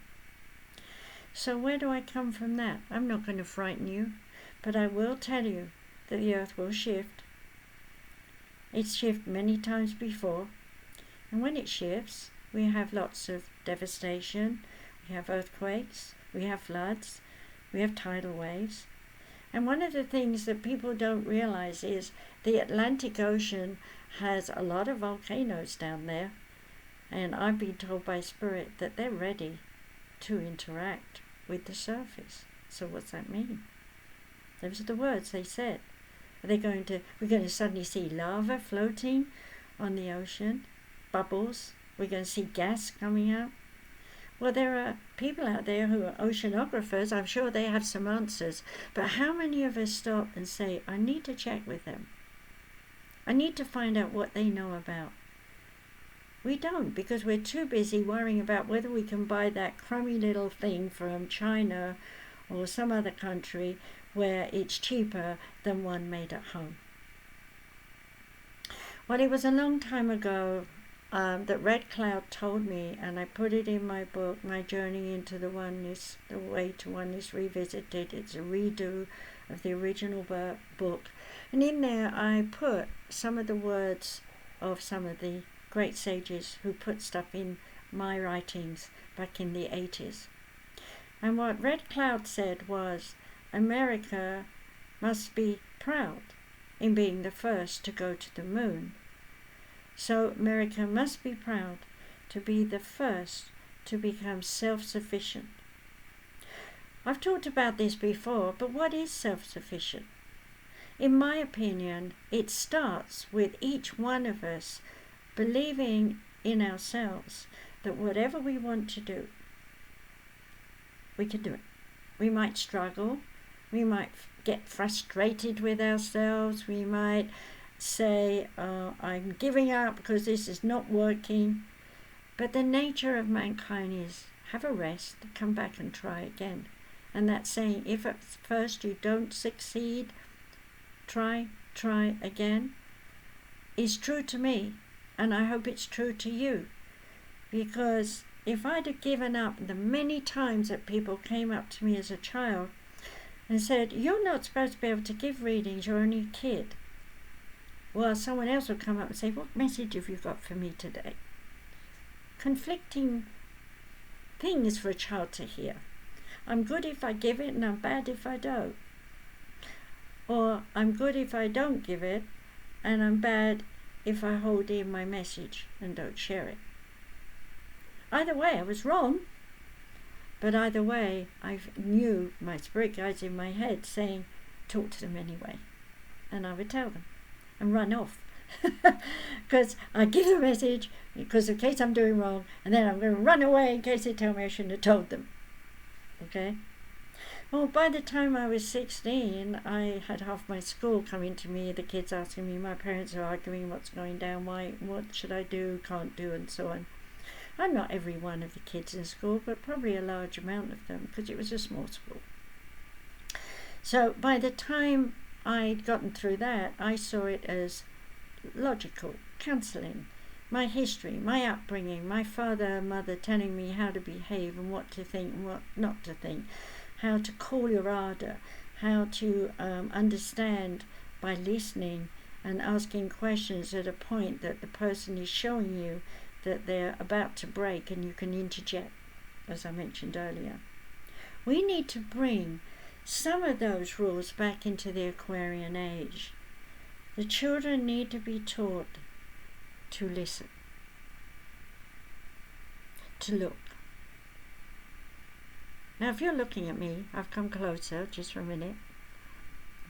So where do I come from that? I'm not going to frighten you, but I will tell you that the earth will shift. It's shifted many times before, and when it shifts, we have lots of devastation. We have earthquakes, we have floods, we have tidal waves. And one of the things that people don't realize is the Atlantic Ocean has a lot of volcanoes down there, and I've been told by Spirit that they're ready to interact with the surface. So what's that mean? Those are the words they said. We're going to suddenly see lava floating on the ocean, bubbles. We're going to see gas coming out. Well, there are people out there who are oceanographers. I'm sure they have some answers. But how many of us stop and say, I need to check with them? I need to find out what they know about. We don't, because we're too busy worrying about whether we can buy that crummy little thing from China or some other country where it's cheaper than one made at home. Well, it was a long time ago that Red Cloud told me, and I put it in my book, My Journey into the Oneness, The Way to Oneness Revisited. It's a redo of the original book. And in there I put some of the words of some of the great sages who put stuff in my writings back in the 80s. And what Red Cloud said was, America must be proud in being the first to go to the moon. So America must be proud to be the first to become self-sufficient. I've talked about this before, but what is self-sufficient? In my opinion, it starts with each one of us believing in ourselves that whatever we want to do, we can do it. We might struggle, we might get frustrated with ourselves, we might say, I'm giving up because this is not working. But the nature of mankind is have a rest, come back and try again. And that's saying, if at first you don't succeed, try again, is true to me, and I hope it's true to you. because if I'd have given up the many times that people came up to me as a child and said, "You're not supposed to be able to give readings, you're only a kid," well, someone else would come up and say, "What message have you got for me today?" Conflicting things for a child to hear. I'm good if I give it and I'm bad if I don't. Or I'm good if I don't give it and I'm bad if I hold in my message and don't share it. Either way, I was wrong. But either way, I knew my spirit guides in my head saying, talk to them anyway. And I would tell them and run off. Because I give the message because in case I'm doing wrong, and then I'm going to run away in case they tell me I shouldn't have told them. Okay? Well, by the time I was 16, I had half my school coming to me, the kids asking me, my parents are arguing what's going down, what should I do, can't do, and so on. I'm not every one of the kids in school, but probably a large amount of them, because it was a small school. So by the time I'd gotten through that, I saw it as logical, counselling, my history, my upbringing, my father and mother telling me how to behave and what to think and what not to think, how to call your ardour, how to understand by listening and asking questions at a point that the person is showing you that they're about to break and you can interject, as I mentioned earlier. We need to bring some of those rules back into the Aquarian age. The children need to be taught to listen, to look. Now, if you're looking at me, I've come closer just for a minute.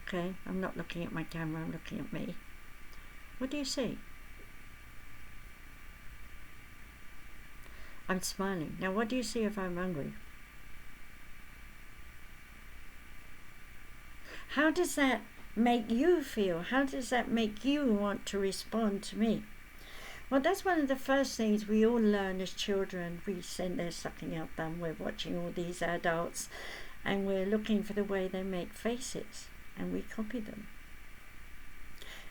Okay, I'm not looking at my camera, I'm looking at me. What do you see? I'm smiling. Now, what do you see if I'm hungry? How does that make you feel? How does that make you want to respond to me? Well, that's one of the first things we all learn as children. We send there sucking our thumb, we're watching all these adults and we're looking for the way they make faces and we copy them.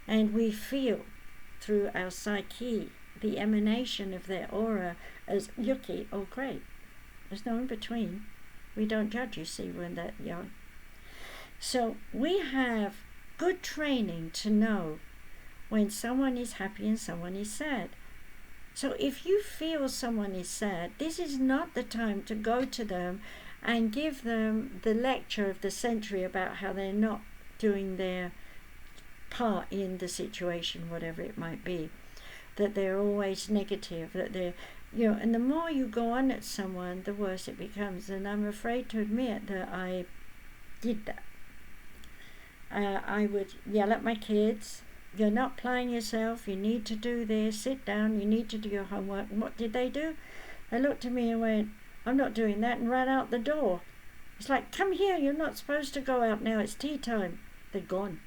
And we feel through our psyche the emanation of their aura as yucky or great. There's no in between. We don't judge, you see, when they're young. So we have good training to know when someone is happy and someone is sad. So if you feel someone is sad, this is not the time to go to them and give them the lecture of the century about how they're not doing their part in the situation, whatever it might be, that they're always negative, that they're, and the more you go on at someone, the worse it becomes. And I'm afraid to admit that I did that. I would yell at my kids, "You're not playing yourself, you need to do this, sit down, you need to do your homework." And what did they do? They looked at me and went, "I'm not doing that," and ran out the door. It's like, "Come here, you're not supposed to go out now, it's tea time." They're gone.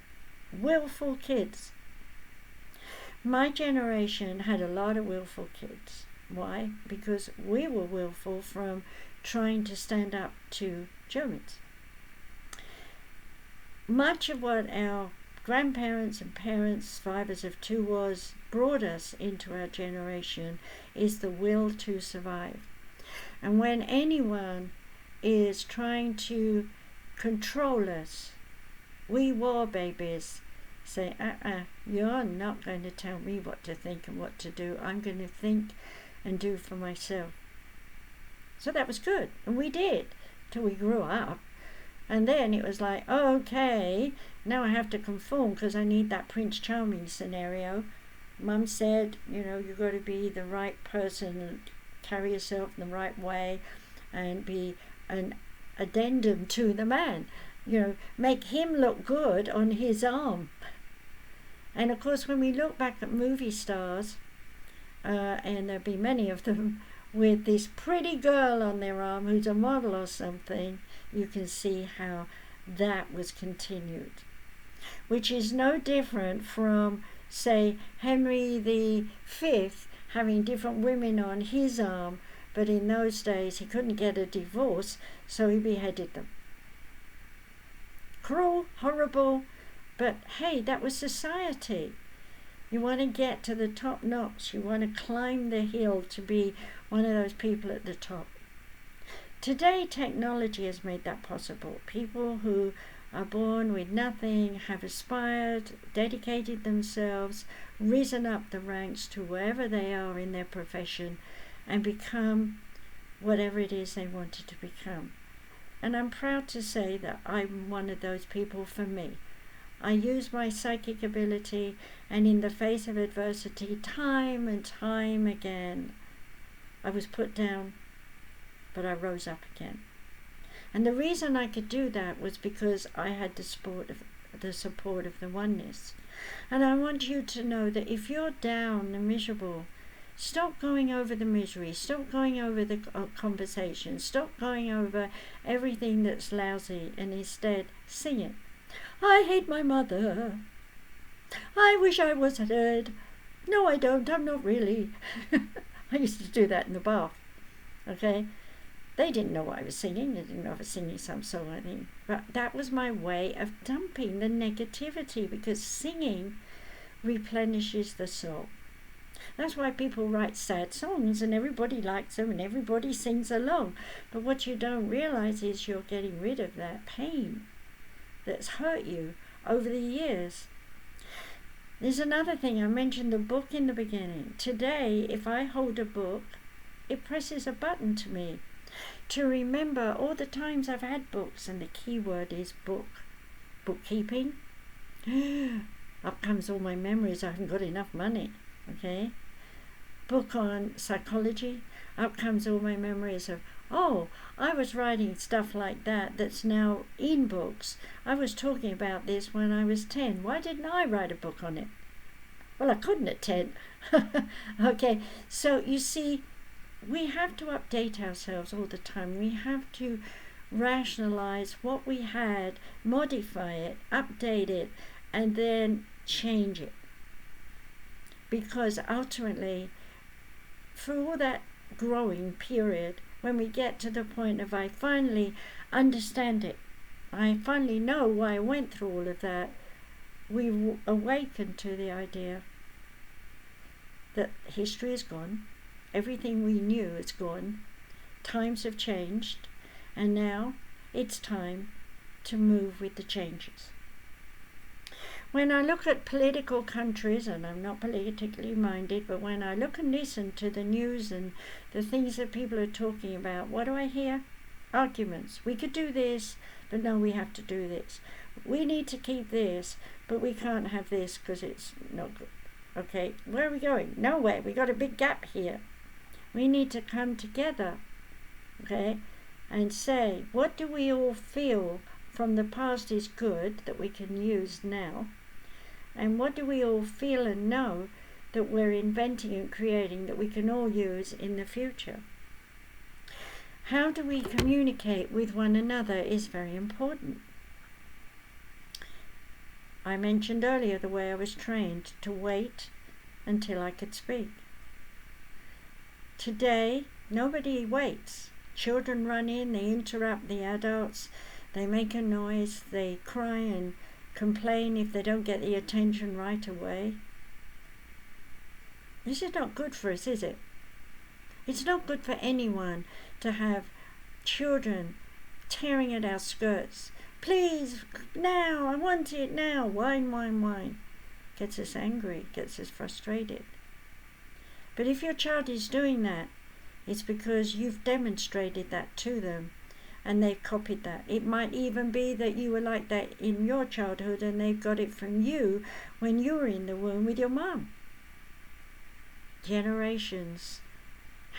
Willful kids. My generation had a lot of willful kids. Why? Because we were willful from trying to stand up to Germans. Much of what our grandparents and parents, survivors of two wars, brought us into our generation is the will to survive. And when anyone is trying to control us, we war babies say, you're not going to tell me what to think and what to do. I'm going to think and do for myself. So that was good, and we did till we grew up. And then it was like, okay, now I have to conform because I need that Prince Charming scenario. Mum said, you've got to be the right person and carry yourself in the right way and be an addendum to the man. Make him look good on his arm. And of course, when we look back at movie stars, and there'll be many of them, with this pretty girl on their arm who's a model or something, you can see how that was continued. Which is no different from, say, Henry V having different women on his arm, but in those days he couldn't get a divorce, so he beheaded them. Cruel, horrible, but hey, that was society. You want to get to the top notch, you want to climb the hill to be one of those people at the top. Today, technology has made that possible. People who are born with nothing have aspired, dedicated themselves, risen up the ranks to wherever they are in their profession, and become whatever it is they wanted to become. And I'm proud to say that I'm one of those people. For me, I use my psychic ability, and in the face of adversity, time and time again, I was put down, but I rose up again. And the reason I could do that was because I had the support of the oneness. And I want you to know that if you're down and miserable, stop going over the misery, stop going over the conversation, stop going over everything that's lousy, and instead sing it. I hate my mother. I wish I was dead. No, I don't. I'm not really. I used to do that in the bath. Okay? They didn't know what I was singing. They didn't know I was singing some song, I think. But that was my way of dumping the negativity, because singing replenishes the soul. That's why people write sad songs and everybody likes them and everybody sings along. But what you don't realize is you're getting rid of that pain that's hurt you over the years. There's another thing. I mentioned the book in the beginning. Today, if I hold a book, it presses a button to me to remember all the times I've had books, and the key word is book. Bookkeeping. Up comes all my memories. I haven't got enough money. Okay. Book on psychology. Up comes all my memories of, oh, I was writing stuff like that that's now in books. I was talking about this when I was 10. Why didn't I write a book on it? Well, I couldn't at 10. Okay, so you see, we have to update ourselves all the time. We have to rationalize what we had, modify it, update it, and then change it. Because ultimately, through all that growing period, when we get to the point of I finally understand it, I finally know why I went through all of that, we awaken to the idea that history is gone, everything we knew is gone, times have changed, and now it's time to move with the changes. When I look at political countries, and I'm not politically minded, but when I look and listen to the news and the things that people are talking about, what do I hear? Arguments. We could do this, but no, we have to do this. We need to keep this, but we can't have this because it's not good. Okay, where are we going? Nowhere. We got a big gap here. We need to come together, okay, and say, what do we all feel from the past is good that we can use now? And what do we all feel and know that we're inventing and creating that we can all use in the future? How do we communicate with one another is very important. I mentioned earlier the way I was trained to wait until I could speak. Today, nobody waits. Children run in, they interrupt the adults, they make a noise, they cry and complain if they don't get the attention right away. This is not good for us, is it? It's not good for anyone to have children tearing at our skirts. Please, now, I want it now. Whine, whine, whine. Gets us angry, gets us frustrated. But if your child is doing that, it's because you've demonstrated that to them and they've copied that. It might even be that you were like that in your childhood and they've got it from you when you were in the womb with your mum. Generations,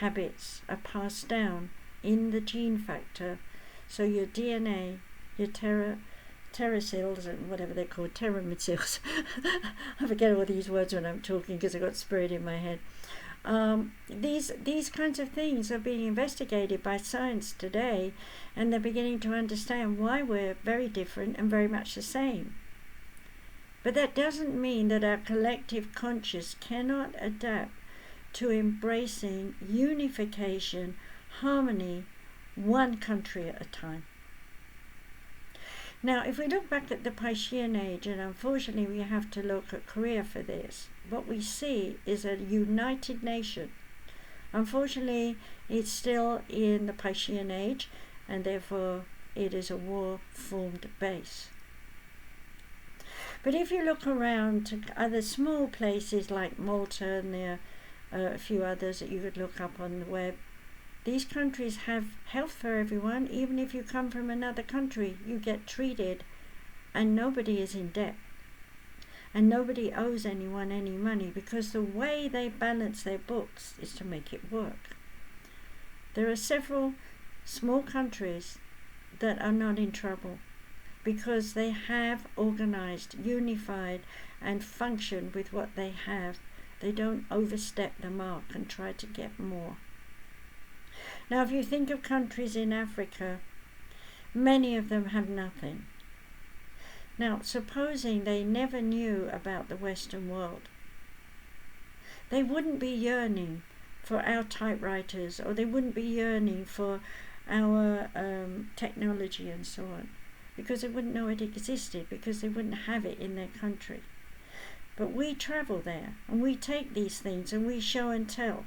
habits are passed down in the gene factor. So your DNA, your terracils and whatever they're called, teramicils. I forget all these words when I'm talking because I've got spirit in my head. These kinds of things are being investigated by science today, and they're beginning to understand why we're very different and very much the same. But that doesn't mean that our collective conscious cannot adapt to embracing unification, harmony, one country at a time. Now, if we look back at the Piscean age, and unfortunately we have to look at Korea for this, what we see is a united nation, Unfortunately, it's still in the Piscean age, and therefore it is a war-formed base. But if you look around to other small places like Malta, and there are a few others that you could look up on the web, these countries have health for everyone. Even if you come from another country, you get treated, and nobody is in debt. And nobody owes anyone any money, because the way they balance their books is to make it work. There are several small countries that are not in trouble because they have organized, unified, and function with what they have. They don't overstep the mark and try to get more. Now, if you think of countries in Africa, many of them have nothing. Now, supposing they never knew about the Western world, they wouldn't be yearning for our typewriters, or they wouldn't be yearning for our technology and so on, because they wouldn't know it existed, because they wouldn't have it in their country. But we travel there, and we take these things, and we show and tell,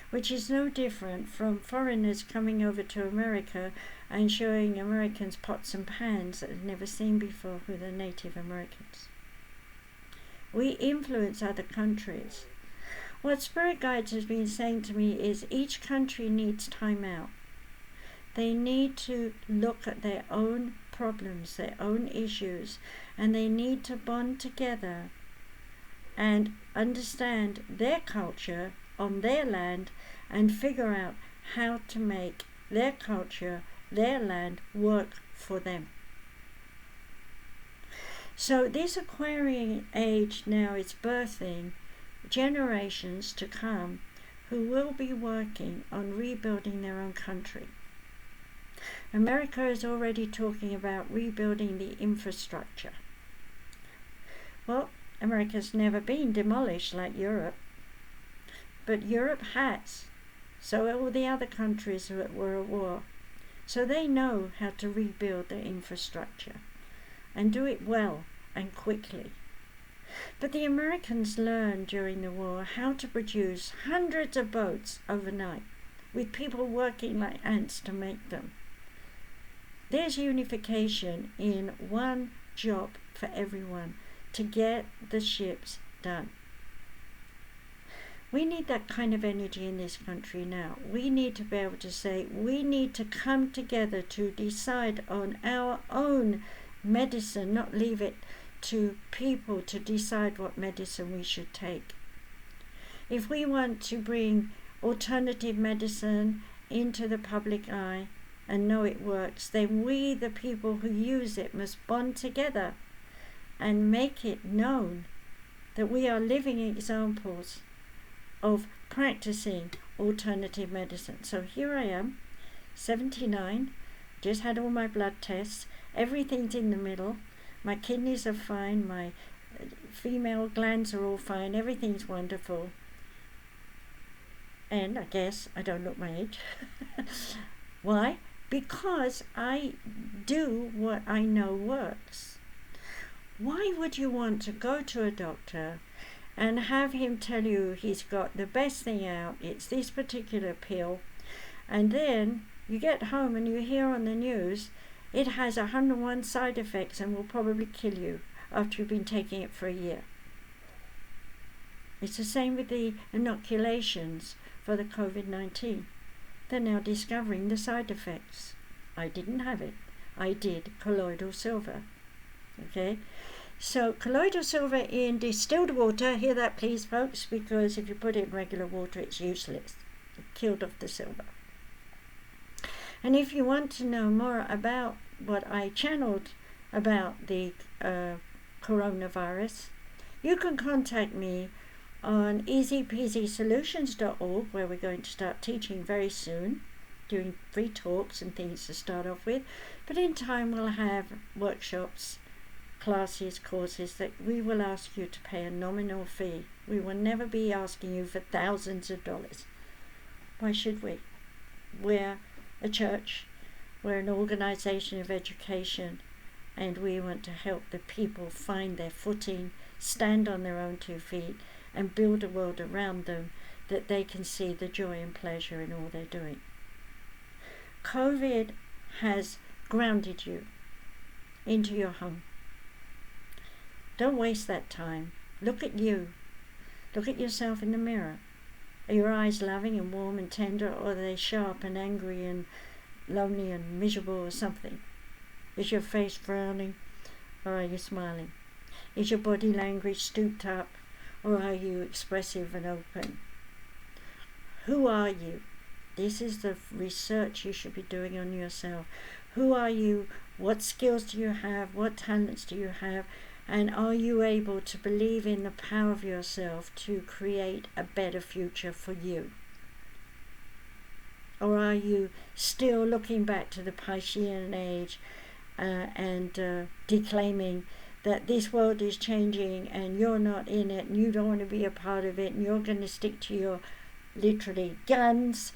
which is no different from foreigners coming over to America and showing Americans pots and pans that they've never seen before, who are Native Americans. We influence other countries. What Spirit Guides has been saying to me is each country needs time out. They need to look at their own problems, their own issues, and they need to bond together and understand their culture on their land and figure out how to make their culture, their land, work for them. So this Aquarian age now is birthing generations to come who will be working on rebuilding their own country. America is already talking about rebuilding the infrastructure. Well, America's never been demolished like Europe, but Europe has. So all the other countries were at war. So they know how to rebuild their infrastructure and do it well and quickly. But the Americans learned during the war how to produce hundreds of boats overnight, with people working like ants to make them. There's unification in one job for everyone to get the ships done. We need that kind of energy in this country now. We need to be able to say, we need to come together to decide on our own medicine, not leave it to people to decide what medicine we should take. If we want to bring alternative medicine into the public eye and know it works, then we, the people who use it, must bond together and make it known that we are living examples of practicing alternative medicine. So here I am, 79, just had all my blood tests, everything's in the middle, my kidneys are fine, my female glands are all fine, everything's wonderful. And I guess I don't look my age. Why? Because I do what I know works. Why would you want to go to a doctor and have him tell you he's got the best thing out, it's this particular pill, and then you get home and you hear on the news it has 101 side effects and will probably kill you after you've been taking it for a year? It's the same with the inoculations for the COVID-19. They're now discovering the side effects. I didn't have it. I did colloidal silver. Okay? So colloidal silver in distilled water, hear that please folks, because if you put it in regular water it's useless. It killed off the silver. And if you want to know more about what I channeled about the coronavirus, you can contact me on easypeasysolutions.org, where we're going to start teaching very soon, doing free talks and things to start off with. But in time we'll have workshops, classes, courses that we will ask you to pay a nominal fee. We will never be asking you for thousands of dollars. Why should we? We're a church, we're an organization of education, and we want to help the people find their footing, stand on their own 2 feet, and build a world around them that they can see the joy and pleasure in all they're doing. COVID has grounded you into your home. Don't waste that time. Look at you. Look at yourself in the mirror. Are your eyes loving and warm and tender, or are they sharp and angry and lonely and miserable or something? Is your face frowning, or are you smiling? Is your body language stooped up, or are you expressive and open? Who are you? This is the research you should be doing on yourself. Who are you? What skills do you have? What talents do you have? And are you able to believe in the power of yourself to create a better future for you? Or are you still looking back to the Piscean age and declaiming that this world is changing and you're not in it and you don't want to be a part of it and you're going to stick to your, literally, guns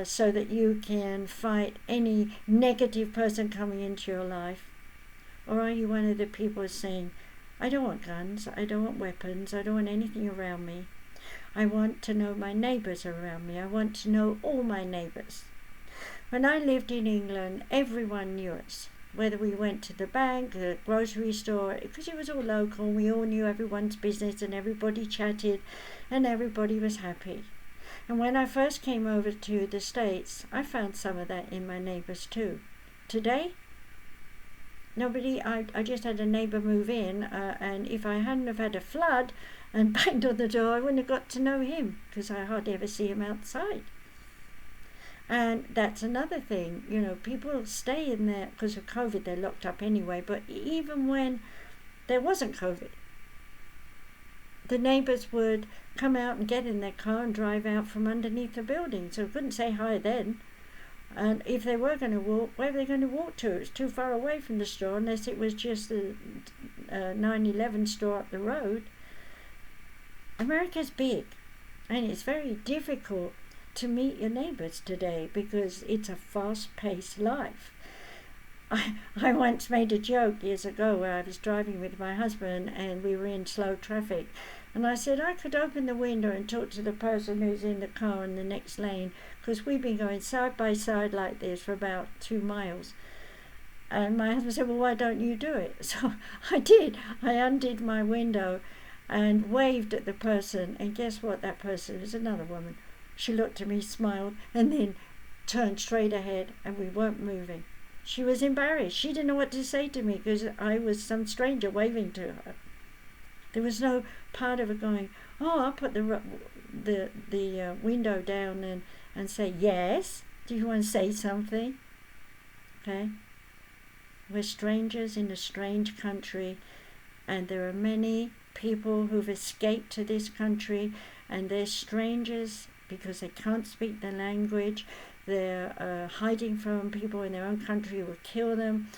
so that you can fight any negative person coming into your life? Or are you one of the people saying, I don't want guns, I don't want weapons, I don't want anything around me. I want to know my neighbours around me. I want to know all my neighbours. When I lived in England, everyone knew us. Whether we went to the bank, the grocery store, because it was all local, we all knew everyone's business and everybody chatted and everybody was happy. And when I first came over to the States, I found some of that in my neighbours too. Today, nobody, I just had a neighbour move in, and if I hadn't have had a flood and banged on the door, I wouldn't have got to know him, because I hardly ever see him outside. And that's another thing, people stay in there because of COVID, they're locked up anyway, but even when there wasn't COVID, the neighbours would come out and get in their car and drive out from underneath the building, so couldn't say hi then. And if they were going to walk, where were they going to walk to? It was too far away from the store, unless it was just the 9/11 store up the road. America's big, and it's very difficult to meet your neighbours today because it's a fast-paced life. I once made a joke years ago where I was driving with my husband and we were in slow traffic, and I said I could open the window and talk to the person who's in the car in the next lane, because we've been going side by side like this for about 2 miles. And my husband said, well, why don't you do it? So I did. I undid my window and waved at the person, and guess what? That person was another woman. She looked at me, smiled, and then turned straight ahead, and we weren't moving. She was embarrassed. She didn't know what to say to me because I was some stranger waving to her. There was no part of her going, oh, I'll put the window down and say, yes, do you want to say something? Okay? We're strangers in a strange country, and there are many people who've escaped to this country, and they're strangers because they can't speak the language. They're hiding from people in their own country who will kill them,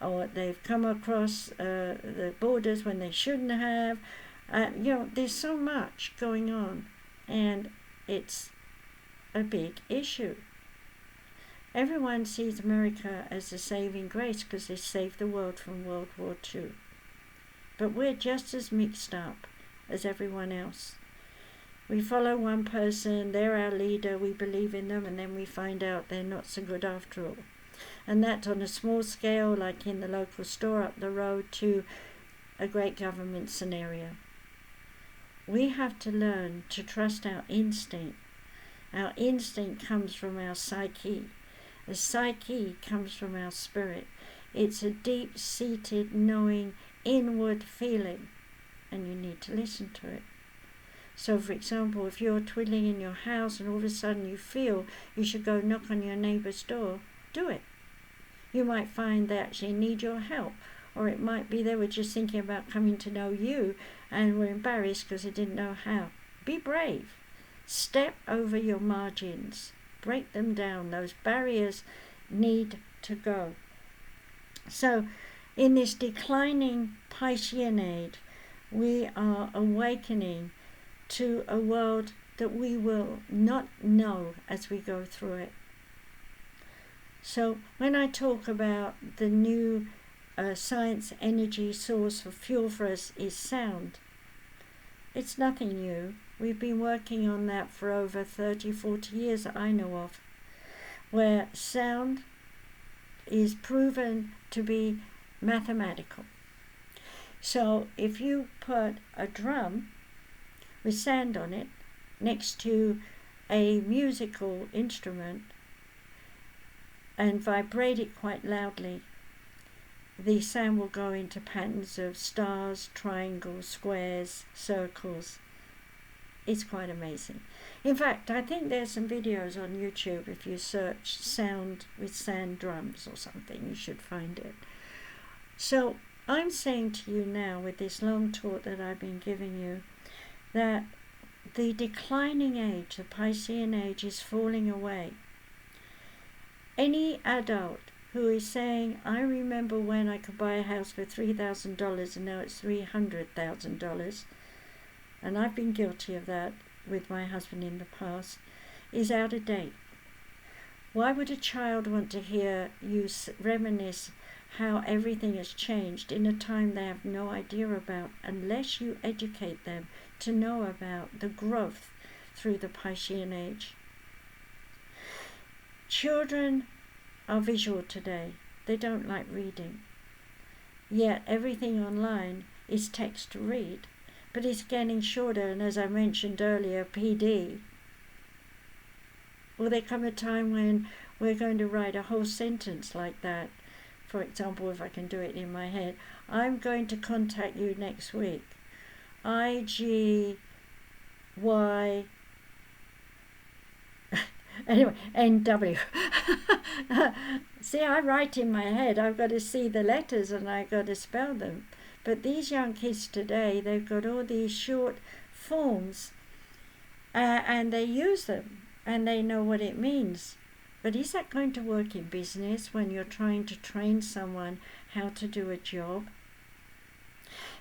or they've come across the borders when they shouldn't have. There's so much going on, and it's a big issue. Everyone sees America as a saving grace because they saved the world from World War II. But we're just as mixed up as everyone else. We follow one person, they're our leader, we believe in them, and then we find out they're not so good after all. And that's on a small scale, like in the local store up the road, to a great government scenario. We have to learn to trust our instinct. Our instinct comes from our psyche. The psyche comes from our spirit. It's a deep-seated, knowing, inward feeling, and you need to listen to it. So, for example, if you're twiddling in your house and all of a sudden you feel you should go knock on your neighbour's door, do it. You might find they actually need your help, or it might be they were just thinking about coming to know you and were embarrassed because they didn't know how. Be brave. Step over your margins. Break them down. Those barriers need to go. So, in this declining Piscean age, we are awakening to a world that we will not know as we go through it. So when I talk about the new science energy source for fuel for us is sound, It's nothing new. We've been working on that for over 30, 40 years that I know of, where sound is proven to be mathematical. So if you put a drum with sand on it next to a musical instrument and vibrate it quite loudly, the sound will go into patterns of stars, triangles, squares, circles. It's quite amazing. In fact, I think there's some videos on YouTube. If you search sound with sand drums or something, you should find it. So I'm saying to you now, with this long talk that I've been giving you, that the declining age, the Piscean age, is falling away. Any adult who is saying, I remember when I could buy a house for $3,000 and now it's $300,000, and I've been guilty of that with my husband in the past, is out of date. Why would a child want to hear you reminisce how everything has changed in a time they have no idea about, unless you educate them to know about the growth through the Piscean age? Children are visual today. They don't like reading. Yet everything online is text to read. But it's getting shorter, and as I mentioned earlier, PD. Will there come a time when we're going to write a whole sentence like that? For example, if I can do it in my head, I'm going to contact you next week. IGY anyway, NW. See, I write in my head. I've got to see the letters and I've got to spell them. But these young kids today, they've got all these short forms and they use them and they know what it means. But is that going to work in business when you're trying to train someone how to do a job?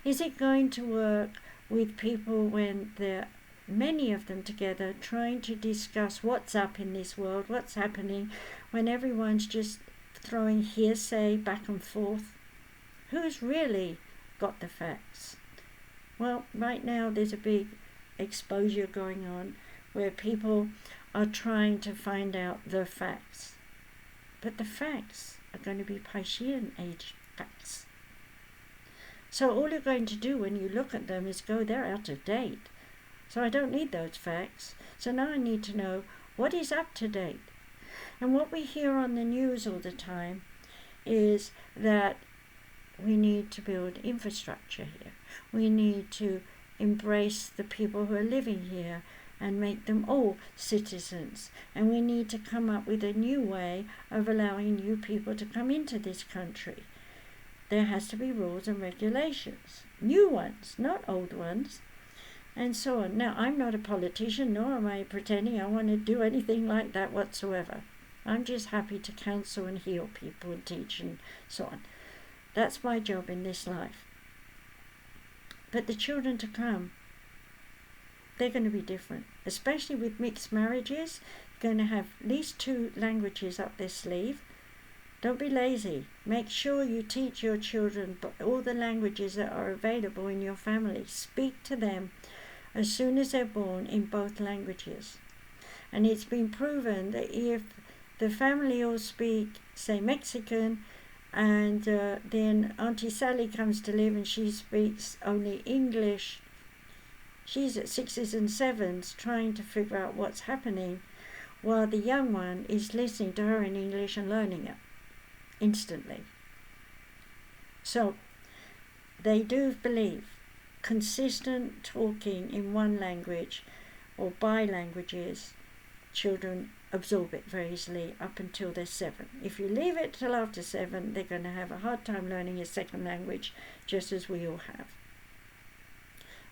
Is it going to work with people when they're many of them together trying to discuss what's up in this world, what's happening, when everyone's just throwing hearsay back and forth? Who's really got the facts? Well, right now there's a big exposure going on where people are trying to find out the facts. But the facts are going to be Piscean age facts. So all you're going to do when you look at them is go, they're out of date. So I don't need those facts. So now I need to know what is up to date. And what we hear on the news all the time is that we need to build infrastructure here. We need to embrace the people who are living here and make them all citizens. And we need to come up with a new way of allowing new people to come into this country. There has to be rules and regulations. New ones, not old ones. And so on. Now, I'm not a politician, nor am I pretending I want to do anything like that whatsoever. I'm just happy to counsel and heal people and teach and so on. That's my job in this life. But the children to come, they're going to be different, especially with mixed marriages. They're going to have at least 2 languages up their sleeve. Don't be lazy. Make sure you teach your children all the languages that are available in your family. Speak to them as soon as they're born in both languages. And it's been proven that if the family all speak, say, Mexican, and then Auntie Sally comes to live and she speaks only English, she's at 6s and 7s trying to figure out what's happening, while the young one is listening to her in English and learning it instantly. So they do believe consistent talking in one language or by languages, children absorb it very easily up until they're 7. If you leave it till after 7, they're going to have a hard time learning a second language, just as we all have.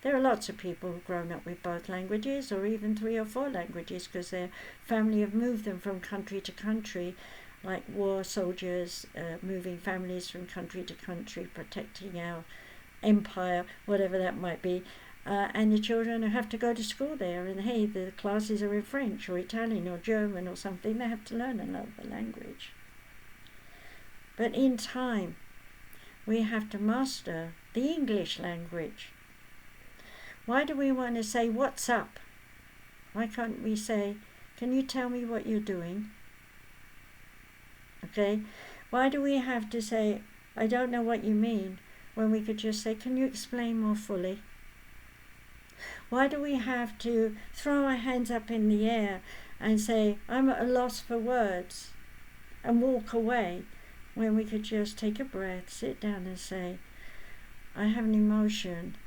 There are lots of people who've grown up with both languages, or even 3 or 4 languages, because their family have moved them from country to country, like war soldiers moving families from country to country, protecting our empire, whatever that might be. And the children have to go to school there, and hey, the classes are in French or Italian or German or something. They have to learn another language. But in time, we have to master the English language. Why do we want to say, what's up? Why can't we say, can you tell me what you're doing? Okay? Why do we have to say, I don't know what you mean, when we could just say, can you explain more fully? Why do we have to throw our hands up in the air and say, I'm at a loss for words, and walk away, when we could just take a breath, sit down and say, I have an emotion.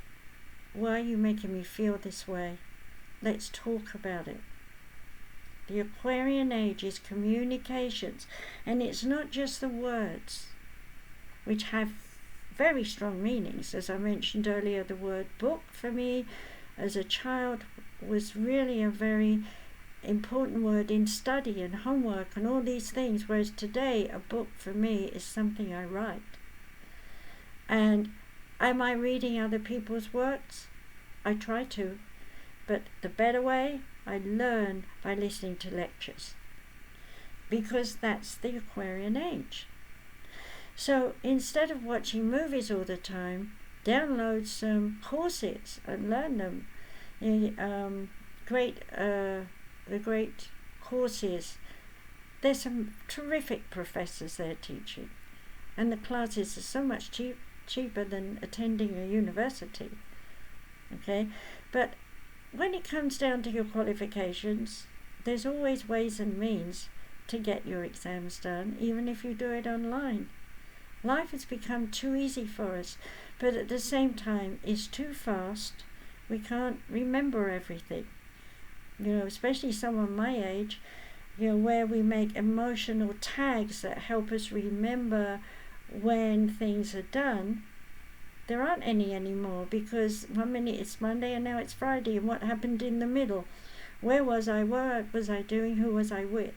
Why are you making me feel this way? Let's talk about it. The Aquarian age is communications, and it's not just the words, which have very strong meanings. As I mentioned earlier, the word book for me as a child was really a very important word in study and homework and all these things, whereas today a book for me is something I write. And am I reading other people's works? I try to, but the better way, I learn by listening to lectures, because that's the Aquarian age. So instead of watching movies all the time, download some courses and learn them. The great courses, there's some terrific professors there teaching, and the classes are so much cheaper than attending a university. Okay, but when it comes down to your qualifications, there's always ways and means to get your exams done, even if you do it online. Life has become too easy for us, but at the same time it's too fast. We can't remember everything. Especially someone my age, where we make emotional tags that help us remember when things are done. There aren't any anymore, because 1 minute it's Monday and now it's Friday, and what happened in the middle? Where was I? What was I doing? Who was I with?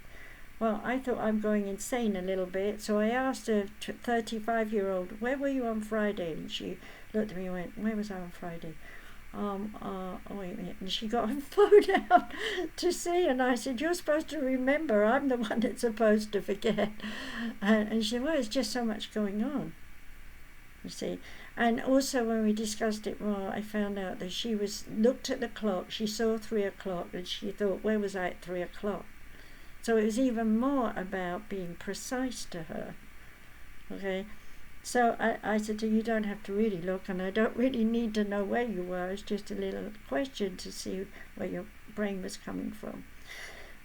Well, I thought I'm going insane a little bit, so I asked a 35-year-old, where were you on Friday? And she looked at me and went, where was I on Friday? Wait a minute. And she got her phone out to see, and I said, you're supposed to remember, I'm the one that's supposed to forget. And she said, well, it's just so much going on, you see. And also when we discussed it more, I found out that she looked at the clock, she saw 3 o'clock, and she thought, where was I at 3 o'clock? So it was even more about being precise to her. Okay, so I said to her, you don't have to really look, and I don't really need to know where you were. It's just a little question to see where your brain was coming from.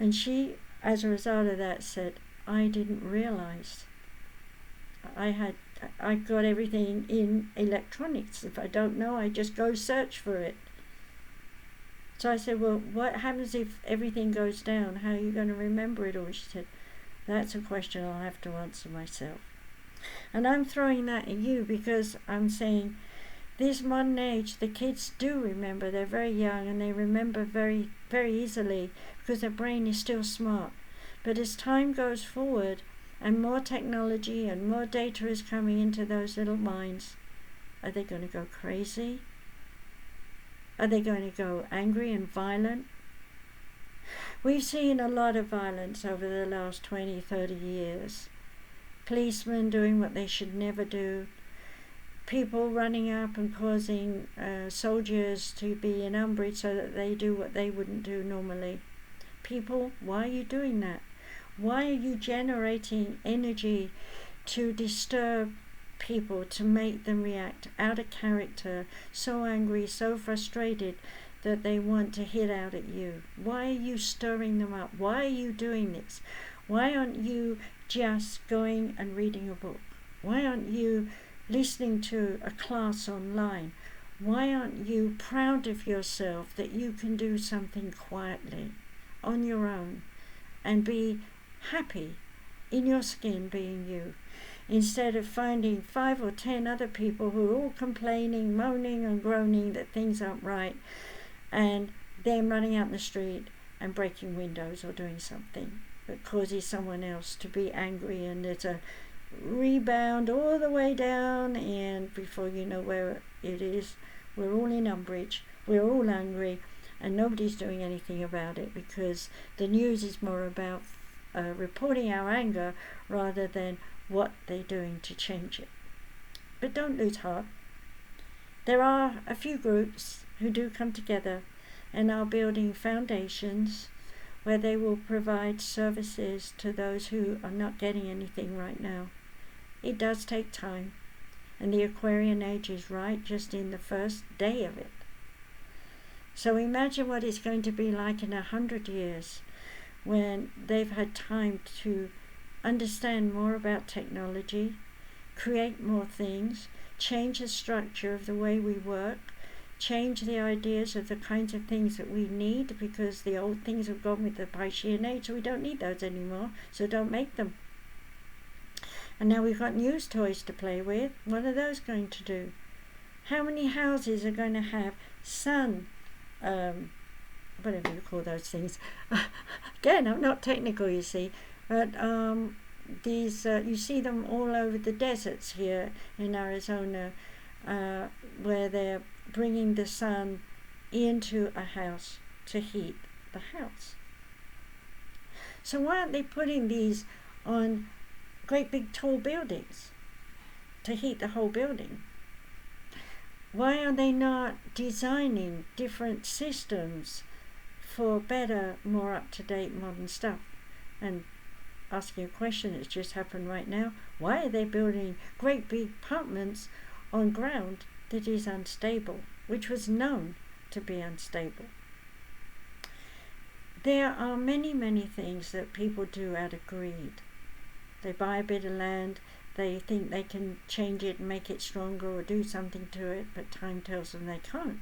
And she, as a result of that, said, I didn't realize I got everything in electronics. If I don't know, I just go search for it. So I said, well, what happens if everything goes down? How are you going to remember it all? She said, that's a question I'll have to answer myself. And I'm throwing that at you because I'm saying this modern age, the kids do remember. They're very young and they remember very, very easily because their brain is still smart. But as time goes forward and more technology and more data is coming into those little minds, are they going to go crazy? Are they going to go angry and violent? We've seen a lot of violence over the last 20, 30 years. Policemen doing what they should never do. People running up and causing soldiers to be in umbrage so that they do what they wouldn't do normally. People, why are you doing that? Why are you generating energy to disturb people, to make them react out of character, so angry, so frustrated that they want to hit out at you? Why are you stirring them up? Why are you doing this? Why aren't you just going and reading a book? Why aren't you listening to a class online? Why aren't you proud of yourself that you can do something quietly on your own and be happy in your skin being you, instead of finding 5 or 10 other people who are all complaining, moaning and groaning that things aren't right, and them running out in the street and breaking windows or doing something that causes someone else to be angry, and there's a rebound all the way down, and before you know where it is, we're all in umbrage, we're all angry, and nobody's doing anything about it because the news is more about reporting our anger rather than what they're doing to change it. But don't lose heart. There are a few groups who do come together and are building foundations where they will provide services to those who are not getting anything right now. It does take time, and the Aquarian age is right just in the first day of it. So imagine what it's going to be like in 100 years when they've had time to understand more about technology, create more things, change the structure of the way we work, change the ideas of the kinds of things that we need, because the old things have gone with the Piscean age, so we don't need those anymore, so don't make them. And now we've got news toys to play with. What are those going to do? How many houses are going to have sun, whatever you call those things? Again, I'm not technical, you see, but these you see them all over the deserts here in Arizona, where they're bringing the sun into a house to heat the house. So why aren't they putting these on great big tall buildings to heat the whole building? Why are they not designing different systems for better, more up-to-date modern stuff? And asking a question that's just happened right now, why are they building great big apartments on ground that is unstable, which was known to be unstable? There are many, many things that people do out of greed. They buy a bit of land, they think they can change it and make it stronger or do something to it, but time tells them they can't.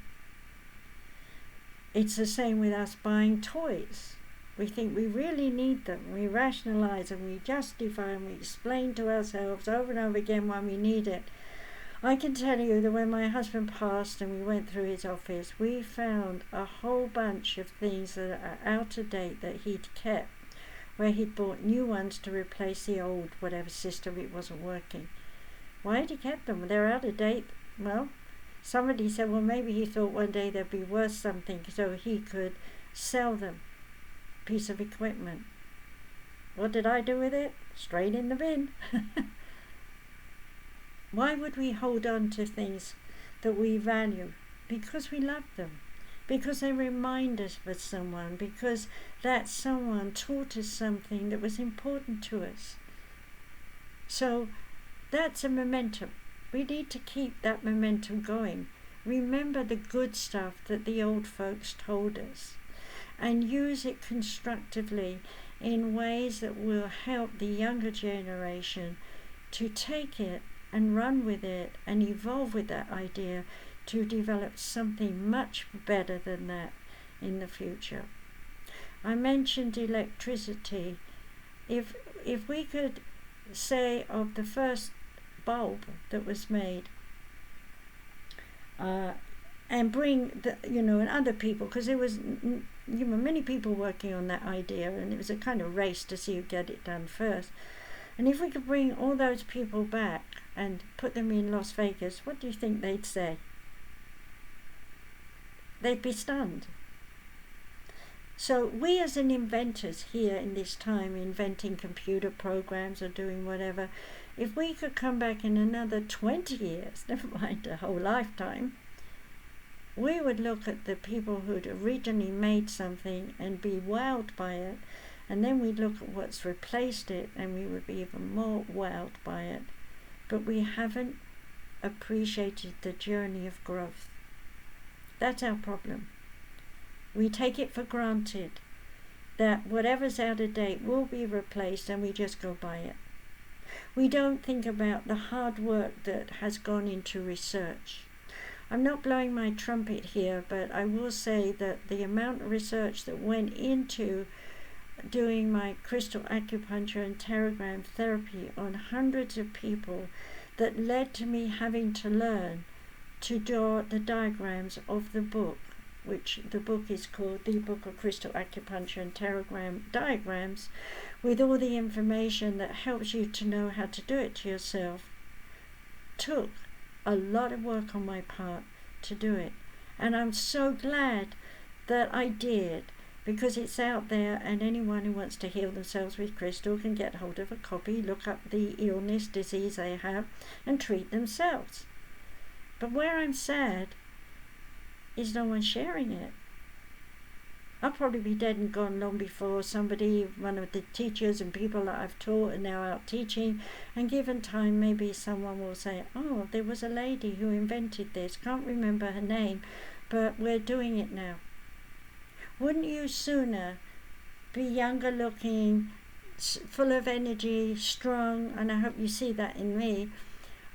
It's the same with us buying toys. We think we really need them. We rationalize and we justify and we explain to ourselves over and over again why we need it. I can tell you that when my husband passed and we went through his office, we found a whole bunch of things that are out of date that he'd kept, where he'd bought new ones to replace the old whatever system it wasn't working. Why had he kept them? They're out of date. Well, somebody said, well, maybe he thought one day they'd be worth something so he could sell them. Piece of equipment. What did I do with it? Straight in the bin. Why would we hold on to things that we value? Because we love them. Because they remind us of someone. Because that someone taught us something that was important to us. So that's a momentum. We need to keep that momentum going. Remember the good stuff that the old folks told us, and use it constructively in ways that will help the younger generation to take it and run with it and evolve with that idea to develop something much better than that in the future. I mentioned electricity. If we could say of the first bulb that was made, and bring the, and other people, because there was many people working on that idea, and it was a kind of race to see who get it done first. And if we could bring all those people back and put them in Las Vegas, what do you think they'd say? They'd be stunned. So we as an inventors here in this time, inventing computer programs or doing whatever, if we could come back in another 20 years, never mind a whole lifetime, we would look at the people who'd originally made something and be wowed by it, and then we'd look at what's replaced it and we would be even more wowed by it. But we haven't appreciated the journey of growth. That's our problem. We take it for granted that whatever's out of date will be replaced and we just go by it. We don't think about the hard work that has gone into research. I'm not blowing my trumpet here, but I will say that the amount of research that went into doing my crystal acupuncture and pterogram therapy on hundreds of people that led to me having to learn to draw the diagrams of the book, which the book is called The Book of Crystal Acupuncture and Pterogram Diagrams, with all the information that helps you to know how to do it to yourself, took a lot of work on my part to do it. And I'm so glad that I did, because it's out there and anyone who wants to heal themselves with crystal can get hold of a copy, look up the illness, disease they have, and treat themselves. But where I'm sad is no one sharing it. I'll probably be dead and gone long before somebody, one of the teachers and people that I've taught are now out teaching, and given time maybe someone will say, oh, there was a lady who invented this, can't remember her name, but we're doing it now. Wouldn't you sooner be younger looking, full of energy, strong, and I hope you see that in me,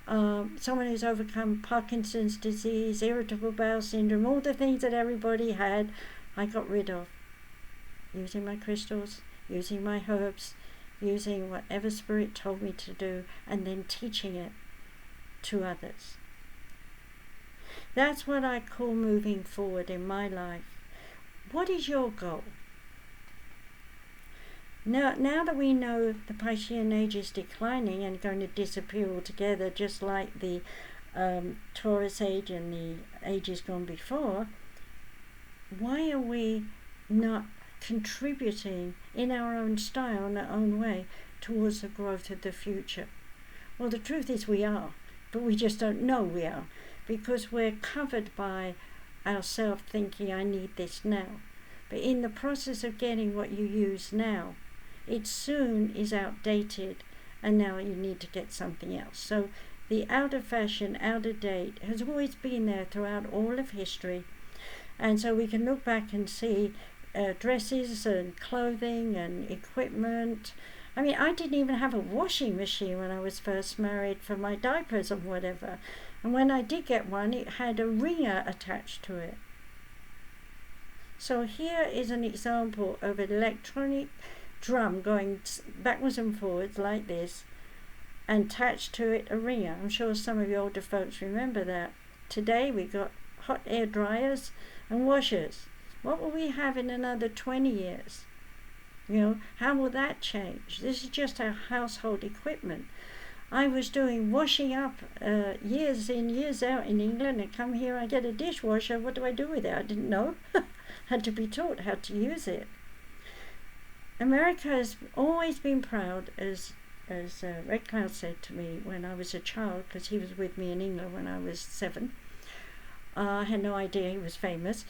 someone who's overcome Parkinson's disease, irritable bowel syndrome, all the things that everybody had, I got rid of, using my crystals, using my herbs, using whatever spirit told me to do, and then teaching it to others. That's what I call moving forward in my life. What is your goal? Now that we know the Piscean age is declining and going to disappear altogether, just like the Taurus age and the ages gone before, why are we not contributing in our own style, in our own way, towards the growth of the future? Well, the truth is we are, but we just don't know we are, because we're covered by ourselves thinking, I need this now. But in the process of getting what you use now, it soon is outdated, and now you need to get something else. So the out of fashion, out of date has always been there throughout all of history. And so we can look back and see dresses and clothing and equipment. I mean, I didn't even have a washing machine when I was first married for my diapers or whatever. And when I did get one, it had a wringer attached to it. So here is an example of an electronic drum going backwards and forwards like this, and attached to it a wringer. I'm sure some of you older folks remember that. Today we got hot air dryers and washers. What will we have in another 20 years? You know, how will that change? This is just our household equipment. I was doing washing up years in, years out in England, and come here, I get a dishwasher. What do I do with it? I didn't know. Had to be taught how to use it. America has always been proud, as Red Cloud said to me when I was a child, because he was with me in England when I was 7. I had no idea he was famous.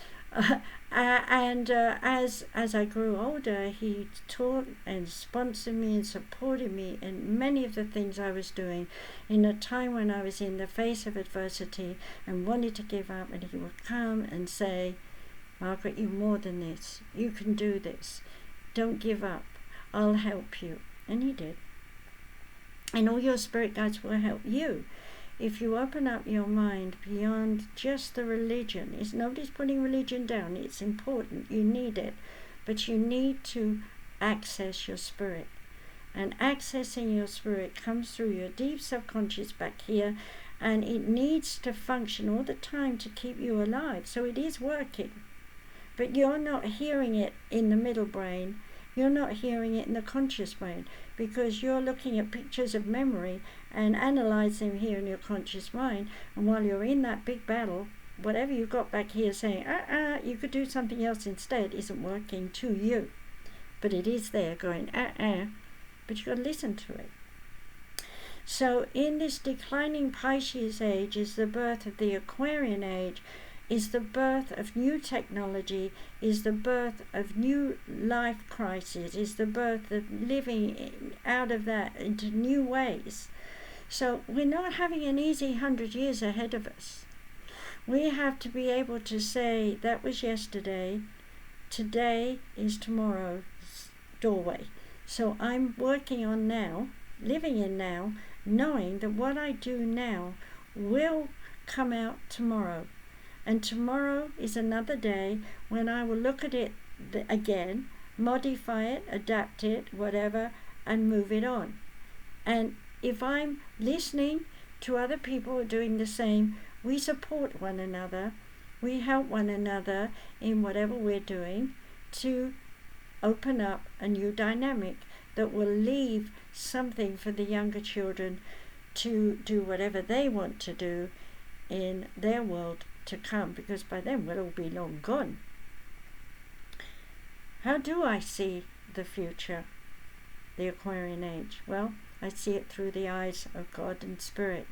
As I grew older, he taught and sponsored me and supported me in many of the things I was doing in a time when I was in the face of adversity and wanted to give up, and he would come and say, Margaret, you're more than this. You can do this. Don't give up. I'll help you. And he did. And all your spirit guides will help you. If you open up your mind beyond just the religion, nobody's putting religion down, it's important, you need it, but you need to access your spirit. And accessing your spirit comes through your deep subconscious back here, and it needs to function all the time to keep you alive. So it is working, but you're not hearing it in the middle brain. You're not hearing it in the conscious brain, because you're looking at pictures of memory and analysing them here in your conscious mind. And while you're in that big battle, whatever you've got back here saying, you could do something else instead, isn't working to you. But it is there going, but you've got to listen to it. So in this declining Pisces age is the birth of the Aquarian age, is the birth of new technology, is the birth of new life crises, is the birth of living out of that into new ways. So we're not having an easy 100 years ahead of us. We have to be able to say, that was yesterday, today is tomorrow's doorway. So I'm working on now, living in now, knowing that what I do now will come out tomorrow. And tomorrow is another day when I will look at it again, modify it, adapt it, whatever, and move it on. And if I'm listening to other people who are doing the same, we support one another, we help one another in whatever we're doing to open up a new dynamic that will leave something for the younger children to do whatever they want to do in their world to come, because by then we'll all be long gone. How do I see the future, the Aquarian age? Well, I see it through the eyes of God and Spirit.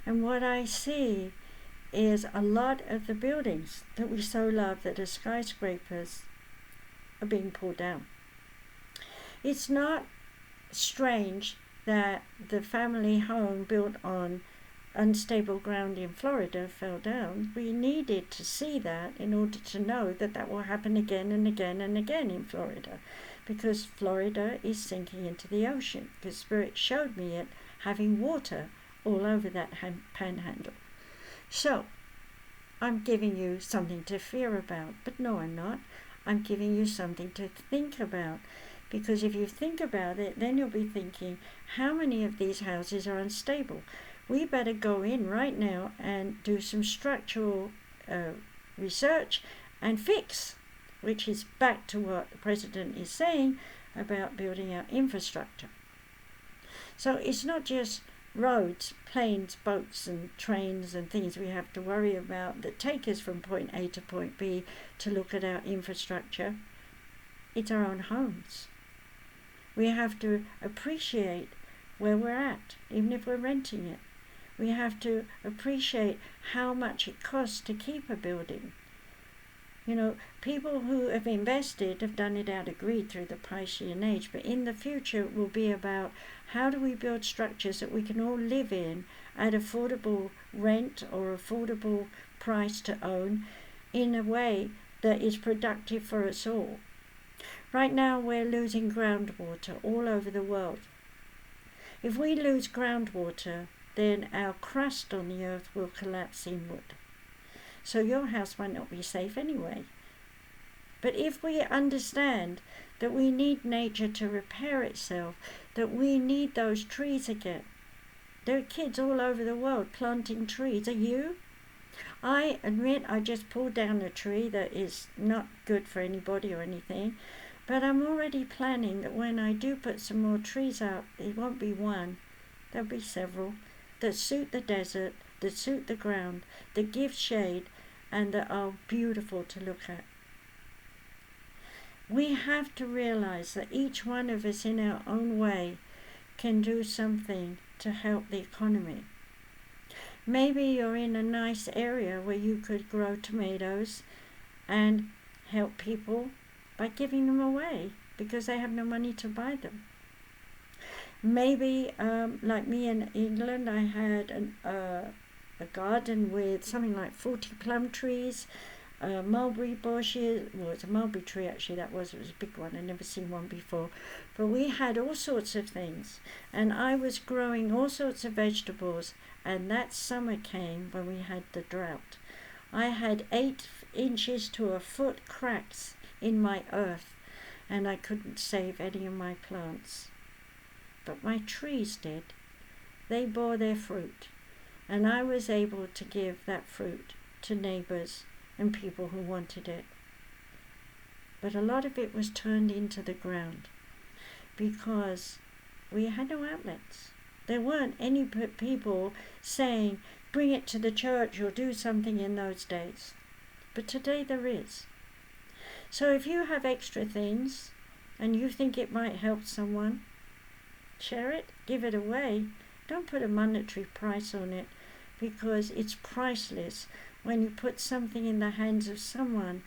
And what I see is a lot of the buildings that we so love that are skyscrapers are being pulled down. It's not strange that the family home built on unstable ground in Florida fell down. We needed to see that in order to know that that will happen again and again and again in Florida, because Florida is sinking into the ocean, because Spirit showed me it having water all over that panhandle. So I'm giving you something to fear about, but no, I'm not. I'm giving you something to think about, because if you think about it, then you'll be thinking, how many of these houses are unstable? We better go in right now and do some structural research and fix, which is back to what the President is saying about building our infrastructure. So it's not just roads, planes, boats and trains and things we have to worry about that take us from point A to point B to look at our infrastructure. It's our own homes. We have to appreciate where we're at, even if we're renting it. We have to appreciate how much it costs to keep a building. You know, people who have invested have done it out of greed through the Piscean age, but in the future it will be about how do we build structures that we can all live in at affordable rent or affordable price to own in a way that is productive for us all. Right now we're losing groundwater all over the world. If we lose groundwater, then our crust on the earth will collapse inward. So your house might not be safe anyway. But if we understand that we need nature to repair itself, that we need those trees again. There are kids all over the world planting trees. Are you? I admit I just pulled down a tree that is not good for anybody or anything, but I'm already planning that when I do put some more trees out, it won't be one, there'll be several, that suit the desert, that suit the ground, that give shade, and that are beautiful to look at. We have to realize that each one of us in our own way can do something to help the economy. Maybe you're in a nice area where you could grow tomatoes and help people by giving them away because they have no money to buy them. Maybe, like me in England, I had a garden with something like 40 plum trees, mulberry bushes. Well, it's a mulberry tree actually, it was a big one. I'd never seen one before. But we had all sorts of things, and I was growing all sorts of vegetables, and that summer came when we had the drought. I had 8 inches to a foot cracks in my earth, and I couldn't save any of my plants. But my trees did. They bore their fruit, and I was able to give that fruit to neighbors and people who wanted it. But a lot of it was turned into the ground because we had no outlets. There weren't any people saying, bring it to the church or do something in those days. But today there is. So if you have extra things and you think it might help someone, share it, give it away. Don't put a monetary price on it because it's priceless when you put something in the hands of someone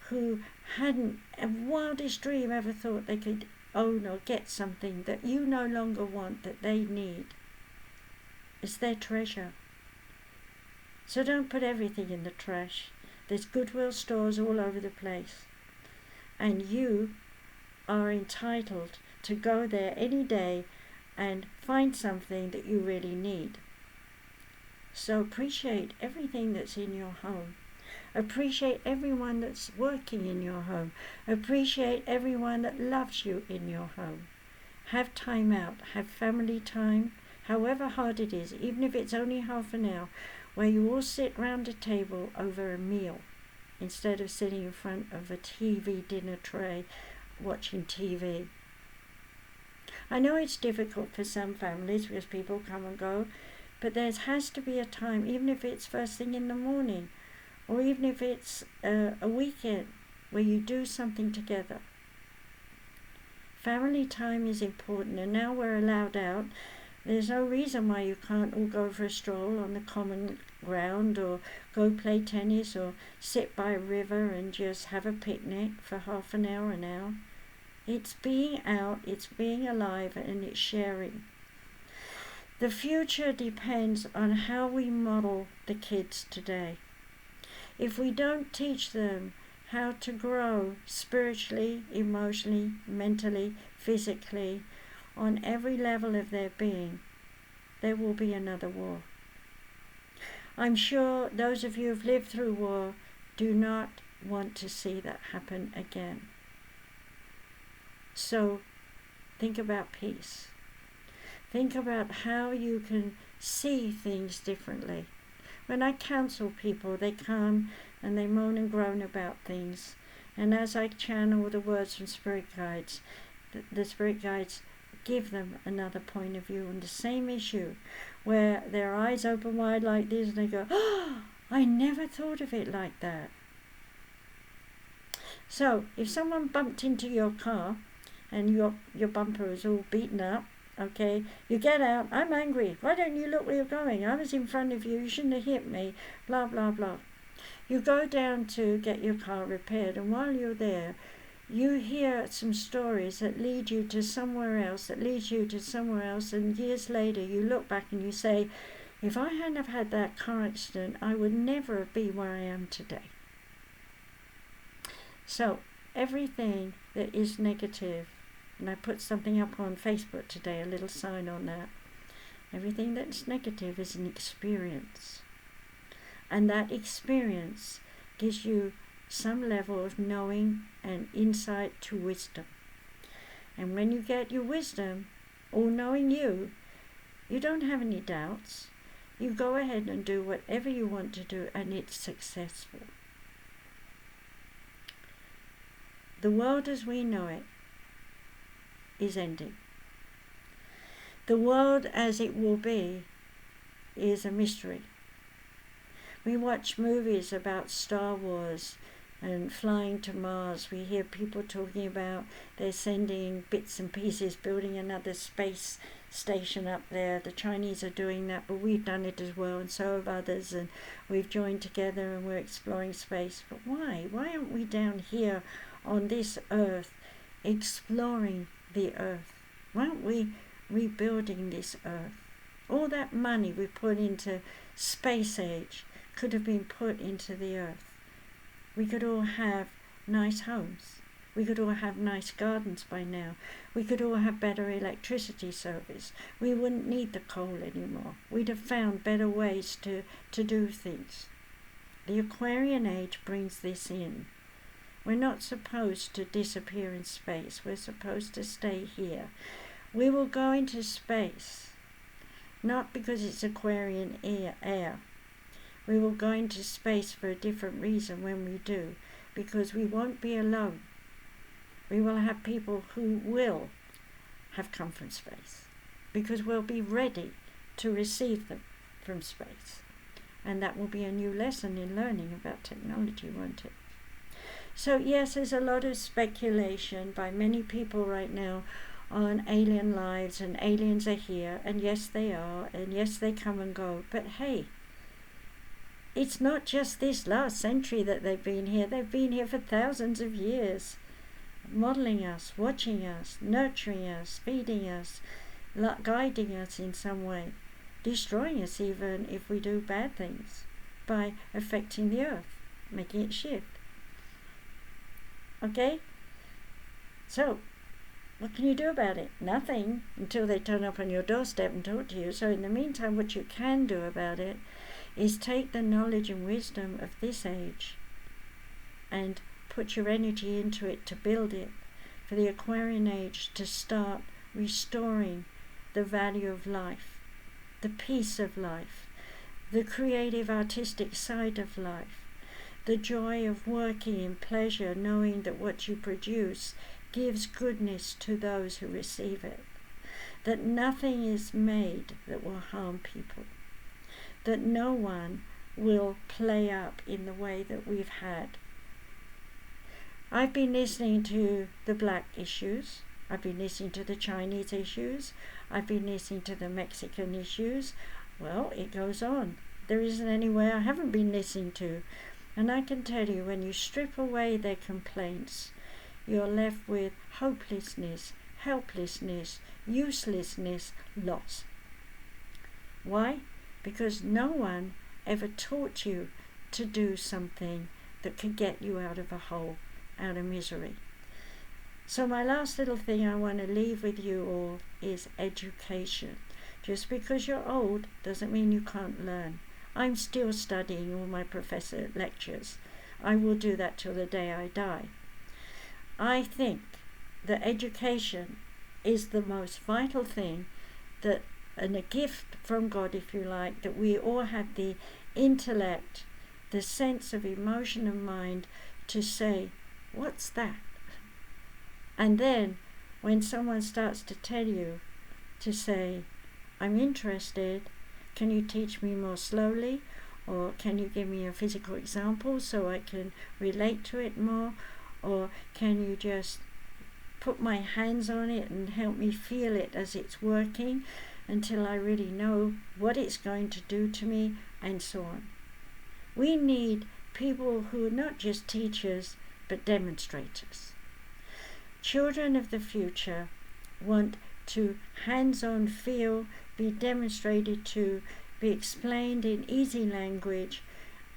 who hadn't a wildest dream ever thought they could own or get something that you no longer want, that they need. It's their treasure. So don't put everything in the trash. There's Goodwill stores all over the place. And you are entitled to go there any day and find something that you really need. So appreciate everything that's in your home. Appreciate everyone that's working in your home. Appreciate everyone that loves you in your home. Have time out. Have family time, however hard it is, even if it's only half an hour, where you all sit round a table over a meal instead of sitting in front of a TV dinner tray watching TV. I know it's difficult for some families because people come and go, but there has to be a time, even if it's first thing in the morning, or even if it's a weekend where you do something together. Family time is important, and now we're allowed out. There's no reason why you can't all go for a stroll on the common ground, or go play tennis, or sit by a river and just have a picnic for half an hour now. It's being out, it's being alive, and it's sharing. The future depends on how we model the kids today. If we don't teach them how to grow spiritually, emotionally, mentally, physically, on every level of their being, there will be another war. I'm sure those of you who've lived through war do not want to see that happen again. So think about peace. Think about how you can see things differently. When I counsel people, they come and they moan and groan about things. And as I channel the words from spirit guides, the spirit guides give them another point of view on the same issue, where their eyes open wide like this and they go, "Oh, I never thought of it like that." So if someone bumped into your car and your bumper is all beaten up, okay, you get out, "I'm angry, why don't you look where you're going? I was in front of you, you shouldn't have hit me, blah blah blah." You go down to get your car repaired, and while you're there, you hear some stories that lead you to somewhere else, and years later you look back and you say, "If I hadn't have had that car accident, I would never be where I am today." So everything that is negative, and I put something up on Facebook today, a little sign on that, everything that's negative is an experience. And that experience gives you some level of knowing and insight to wisdom. And when you get your wisdom, all knowing you don't have any doubts. You go ahead and do whatever you want to do, and it's successful. The world as we know it is ending. The world as it will be is a mystery. We watch movies about Star Wars and flying to Mars. We hear people talking about they're sending bits and pieces, building another space station up there. The Chinese are doing that, but we've done it as well, and so have others, and we've joined together and we're exploring space. But why? Why aren't we down here on this earth exploring the earth? Why aren't we rebuilding this earth? All that money we put into space age could have been put into the earth. We could all have nice homes. We could all have nice gardens by now. We could all have better electricity service. We wouldn't need the coal anymore. We'd have found better ways to do things. The Aquarian age brings this in. We're not supposed to disappear in space. We're supposed to stay here. We will go into space, not because it's Aquarian air. We will go into space for a different reason when we do, because we won't be alone. We will have people who will have come from space, because we'll be ready to receive them from space. And that will be a new lesson in learning about technology, won't it? So yes, there's a lot of speculation by many people right now on alien lives, and aliens are here, and yes they are, and yes they come and go. But hey, it's not just this last century that they've been here. They've been here for thousands of years, modeling us, watching us, nurturing us, feeding us, guiding us in some way, destroying us even if we do bad things by affecting the earth, making it shift. Okay? So, what can you do about it? Nothing, until they turn up on your doorstep and talk to you. So in the meantime, what you can do about it is take the knowledge and wisdom of this age and put your energy into it to build it for the Aquarian age, to start restoring the value of life, the peace of life, the creative artistic side of life, the joy of working in pleasure, knowing that what you produce gives goodness to those who receive it, that nothing is made that will harm people, that no one will play up in the way that we've had. I've been listening to the Black issues. I've been listening to the Chinese issues. I've been listening to the Mexican issues. Well, it goes on. There isn't anywhere I haven't been listening to. And I can tell you, when you strip away their complaints, you're left with hopelessness, helplessness, uselessness, loss. Why? Because no one ever taught you to do something that could get you out of a hole, out of misery. So my last little thing I want to leave with you all is education. Just because you're old doesn't mean you can't learn. I'm still studying all my professor lectures. I will do that till the day I die. I think that education is the most vital thing, that, and a gift from God, if you like, that we all have the intellect, the sense of emotion and mind to say, what's that? And then when someone starts to tell you, to say, I'm interested, can you teach me more slowly? Or can you give me a physical example so I can relate to it more? Or can you just put my hands on it and help me feel it as it's working until I really know what it's going to do to me, and so on. We need people who are not just teachers but demonstrators. Children of the future want to hands-on feel, be demonstrated to, be explained in easy language,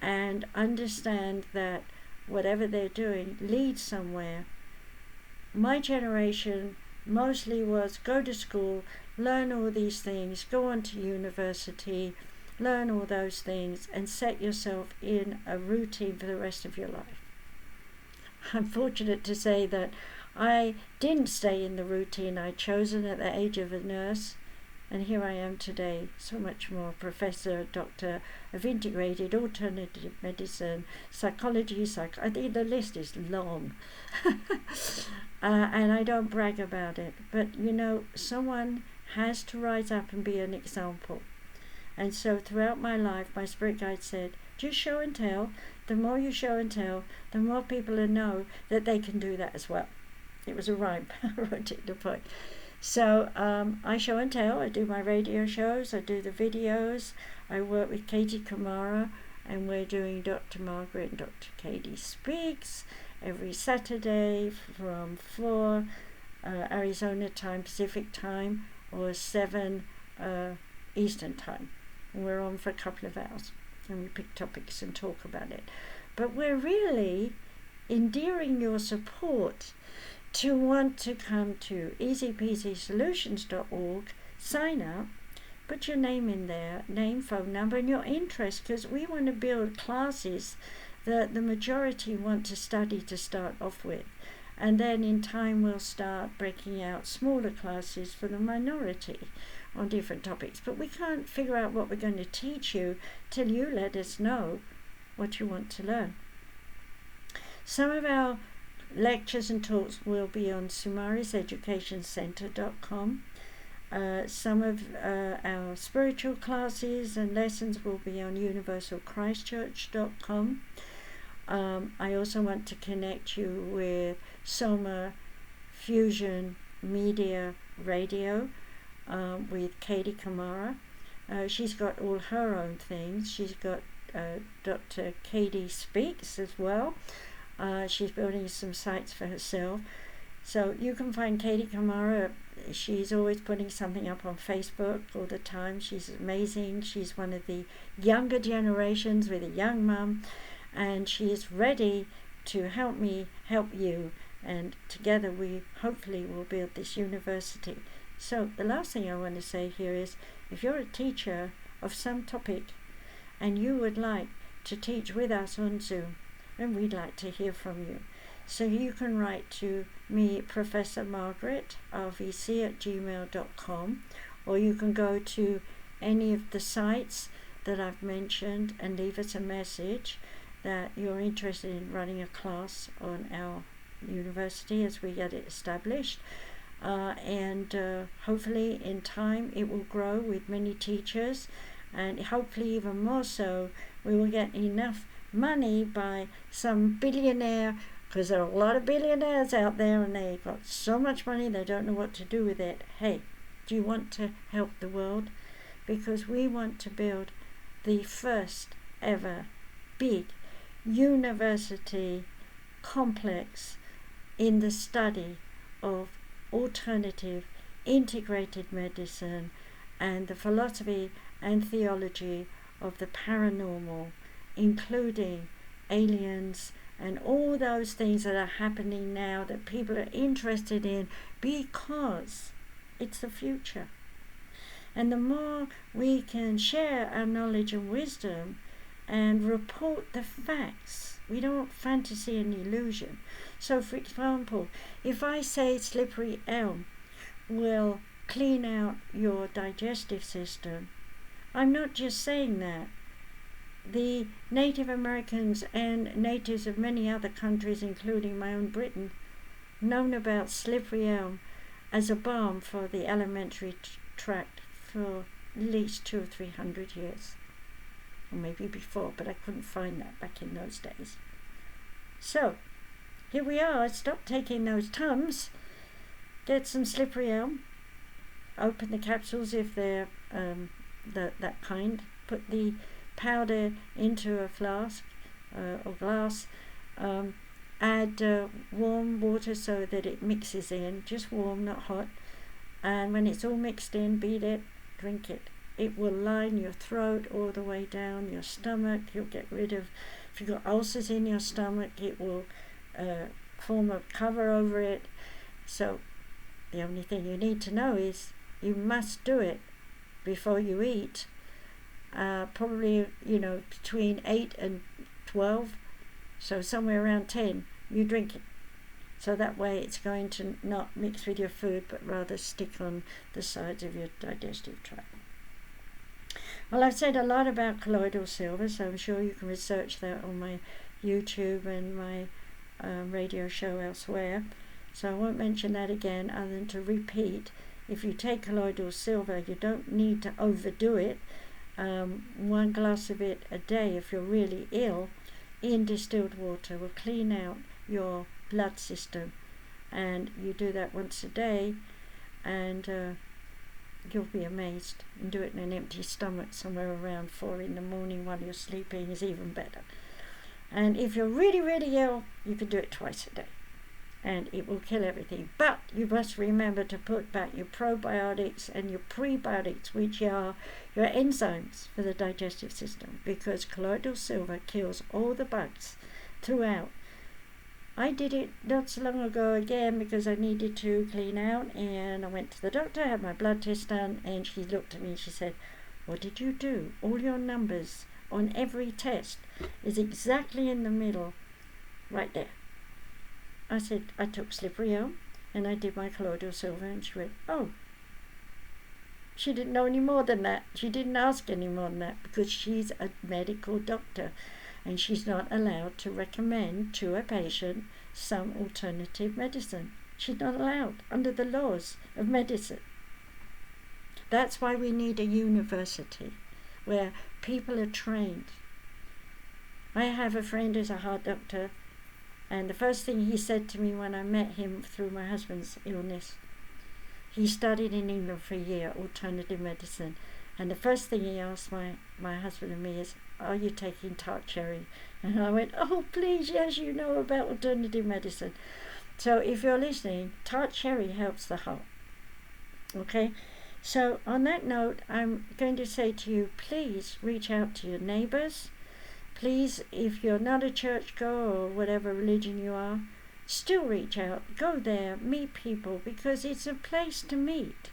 and understand that whatever they're doing leads somewhere. My generation mostly was go to school, learn all these things, go on to university, learn all those things, and set yourself in a routine for the rest of your life. I'm fortunate to say that I didn't stay in the routine I'd chosen at the age of a nurse, and here I am today, so much more, professor, doctor of integrated alternative medicine, psychology, I think the list is long. And I don't brag about it, but you know, someone has to rise up and be an example. And so throughout my life, my spirit guide said, just show and tell. The more you show and tell, the more people will know that they can do that as well. It was a rhyme. I wrote it in the book. So I show and tell. I do my radio shows. I do the videos. I work with Katie Kamara, and we're doing Dr. Margaret and Dr. Katie Speaks every Saturday from 4 Arizona time, Pacific time, or 7 Eastern time. And we're on for a couple of hours, and we pick topics and talk about it. But we're really endearing your support to want to come to easypeasysolutions.org, sign up, put your name in there, name, phone number, and your interest, because we want to build classes that the majority want to study to start off with. And then in time we'll start breaking out smaller classes for the minority on different topics. But we can't figure out what we're going to teach you till you let us know what you want to learn. Some of our lectures and talks will be on sumariseducationcenter.com. Some of our spiritual classes and lessons will be on universalchristchurch.com. I also want to connect you with Soma Fusion Media Radio with Katie Kamara. She's got all her own things. She's got Dr. Katie Speaks as well. She's building some sites for herself. So you can find Katie Kamara. She's always putting something up on Facebook all the time. She's amazing. She's one of the younger generations with a young mum, and she is ready to help me help you, and together we hopefully will build this university. So the last thing I want to say here is, if you're a teacher of some topic and you would like to teach with us on Zoom, and we'd like to hear from you. So you can write to me, Professor Margaret, rvc@gmail.com, or you can go to any of the sites that I've mentioned and leave us a message that you're interested in running a class on our university as we get it established. And hopefully in time it will grow with many teachers, and hopefully even more so we will get enough money by some billionaire because there are a lot of billionaires out there and they got so much money they don't know what to do with it. Hey, do you want to help the world? Because we want to build the first ever big university complex in the study of alternative integrated medicine and the philosophy and theology of the paranormal, including aliens and all those things that are happening now that people are interested in because it's the future. And the more we can share our knowledge and wisdom and report the facts, we don't want fantasy and illusion. So, for example, if I say slippery elm will clean out your digestive system, I'm not just saying that. The Native Americans and natives of many other countries, including my own Britain, known about slippery elm as a balm for the alimentary tract for at least 200 or 300 years, or maybe before, but I couldn't find that back in those days. So here we are. Stop taking those Tums, get some slippery elm, open the capsules if they're that kind, put the powder into a flask or glass, add warm water so that it mixes in, just warm, not hot, and when it's all mixed in, beat it, drink it. It will line your throat all the way down your stomach. You'll get rid of, if you've got ulcers in your stomach, it will form a cover over it. So the only thing you need to know is you must do it before you eat. Probably, between 8 and 12, so somewhere around 10, you drink it. So that way it's going to not mix with your food, but rather stick on the sides of your digestive tract. Well, I've said a lot about colloidal silver, so I'm sure you can research that on my YouTube and my radio show elsewhere. So I won't mention that again, other than to repeat, if you take colloidal silver, you don't need to overdo it. 1 glass of it a day, if you're really ill, in distilled water will clean out your blood system, and you do that once a day, and you'll be amazed. And do it in an empty stomach somewhere around 4 in the morning while you're sleeping is even better. And if you're really, really ill, you can do it twice a day, and it will kill everything. But you must remember to put back your probiotics and your prebiotics, which are your enzymes for the digestive system, because colloidal silver kills all the bugs throughout. I did it not so long ago again because I needed to clean out, and I went to the doctor, had my blood test done, and she looked at me and she said, "What did you do? All your numbers on every test is exactly in the middle, right there." I said, "I took slippery elm and I did my colloidal silver," and she went, "Oh." She didn't know any more than that. She didn't ask any more than that because she's a medical doctor and she's not allowed to recommend to a patient some alternative medicine. She's not allowed under the laws of medicine. That's why we need a university where people are trained. I have a friend who's a heart doctor, and the first thing he said to me when I met him through my husband's illness, he studied in England for a year, alternative medicine, and the first thing he asked my husband and me is, "Are you taking tart cherry?" And I went, "Oh, please, yes, you know about alternative medicine." So if you're listening, tart cherry helps the heart. Okay? So on that note, I'm going to say to you, please reach out to your neighbors. Please, if you're not a churchgoer or whatever religion you are, still reach out, go there, meet people, because it's a place to meet.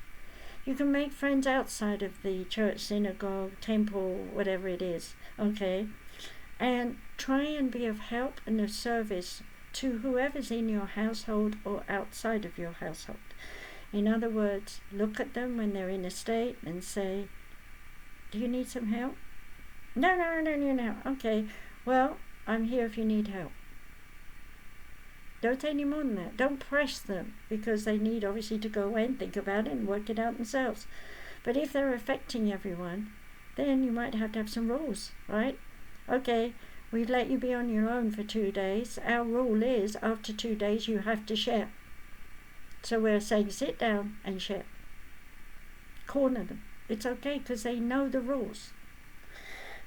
You can make friends outside of the church, synagogue, temple, whatever it is, okay? And try and be of help and of service to whoever's in your household or outside of your household. In other words, look at them when they're in a state and say, "Do you need some help?" No, I don't need help. Okay, well, I'm here if you need help. Don't say any more than that. Don't press them, because they need obviously to go away and think about it and work it out themselves. But if they're affecting everyone, then you might have to have some rules, right? Okay, We've let you be on your own for 2 days. Our rule is after 2 days you have to share. So we're saying sit down and share. Corner them. It's okay because they know the rules.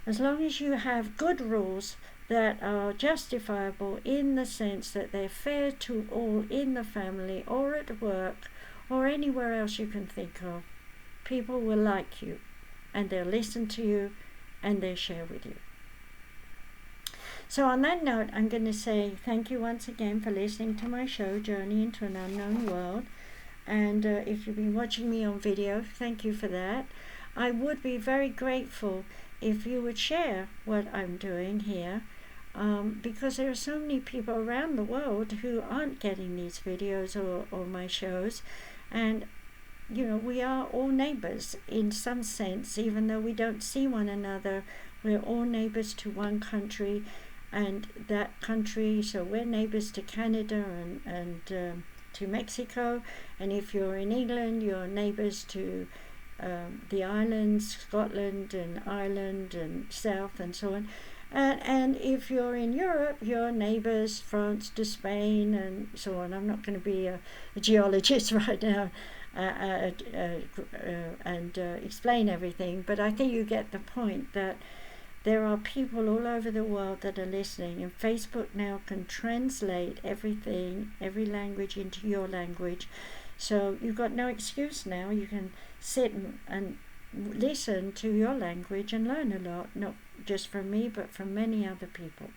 As long as you have good rules that are justifiable in the sense that they're fair to all in the family or at work or anywhere else you can think of, people will like you and they'll listen to you and they'll share with you. So on that note, I'm going to say thank you once again for listening to my show, Journey into an Unknown World. And if you've been watching me on video, thank you for that. I would be very grateful if you would share what I'm doing here, because there are so many people around the world who aren't getting these videos or my shows. And you know, we are all neighbors in some sense, even though we don't see one another. We're all neighbors to one country, and that country, so we're neighbors to Canada and to Mexico, and if you're in England, you're neighbors to the islands, Scotland and Ireland and South and so on. And if you're in Europe, you're neighbors France to Spain and so on. I'm not going to be a geologist right now and explain everything, but I think you get the point that there are people all over the world that are listening, and Facebook now can translate everything, every language into your language. So you've got no excuse now. You can sit and listen to your language and learn a lot, not just from me, but from many other people.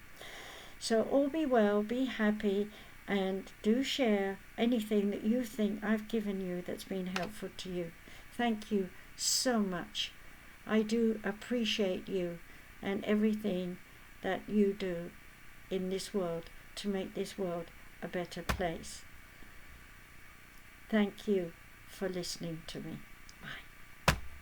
So all be well, be happy, and do share anything that you think I've given you that's been helpful to you. Thank you so much. I do appreciate you and everything that you do in this world to make this world a better place. Thank you for listening to me.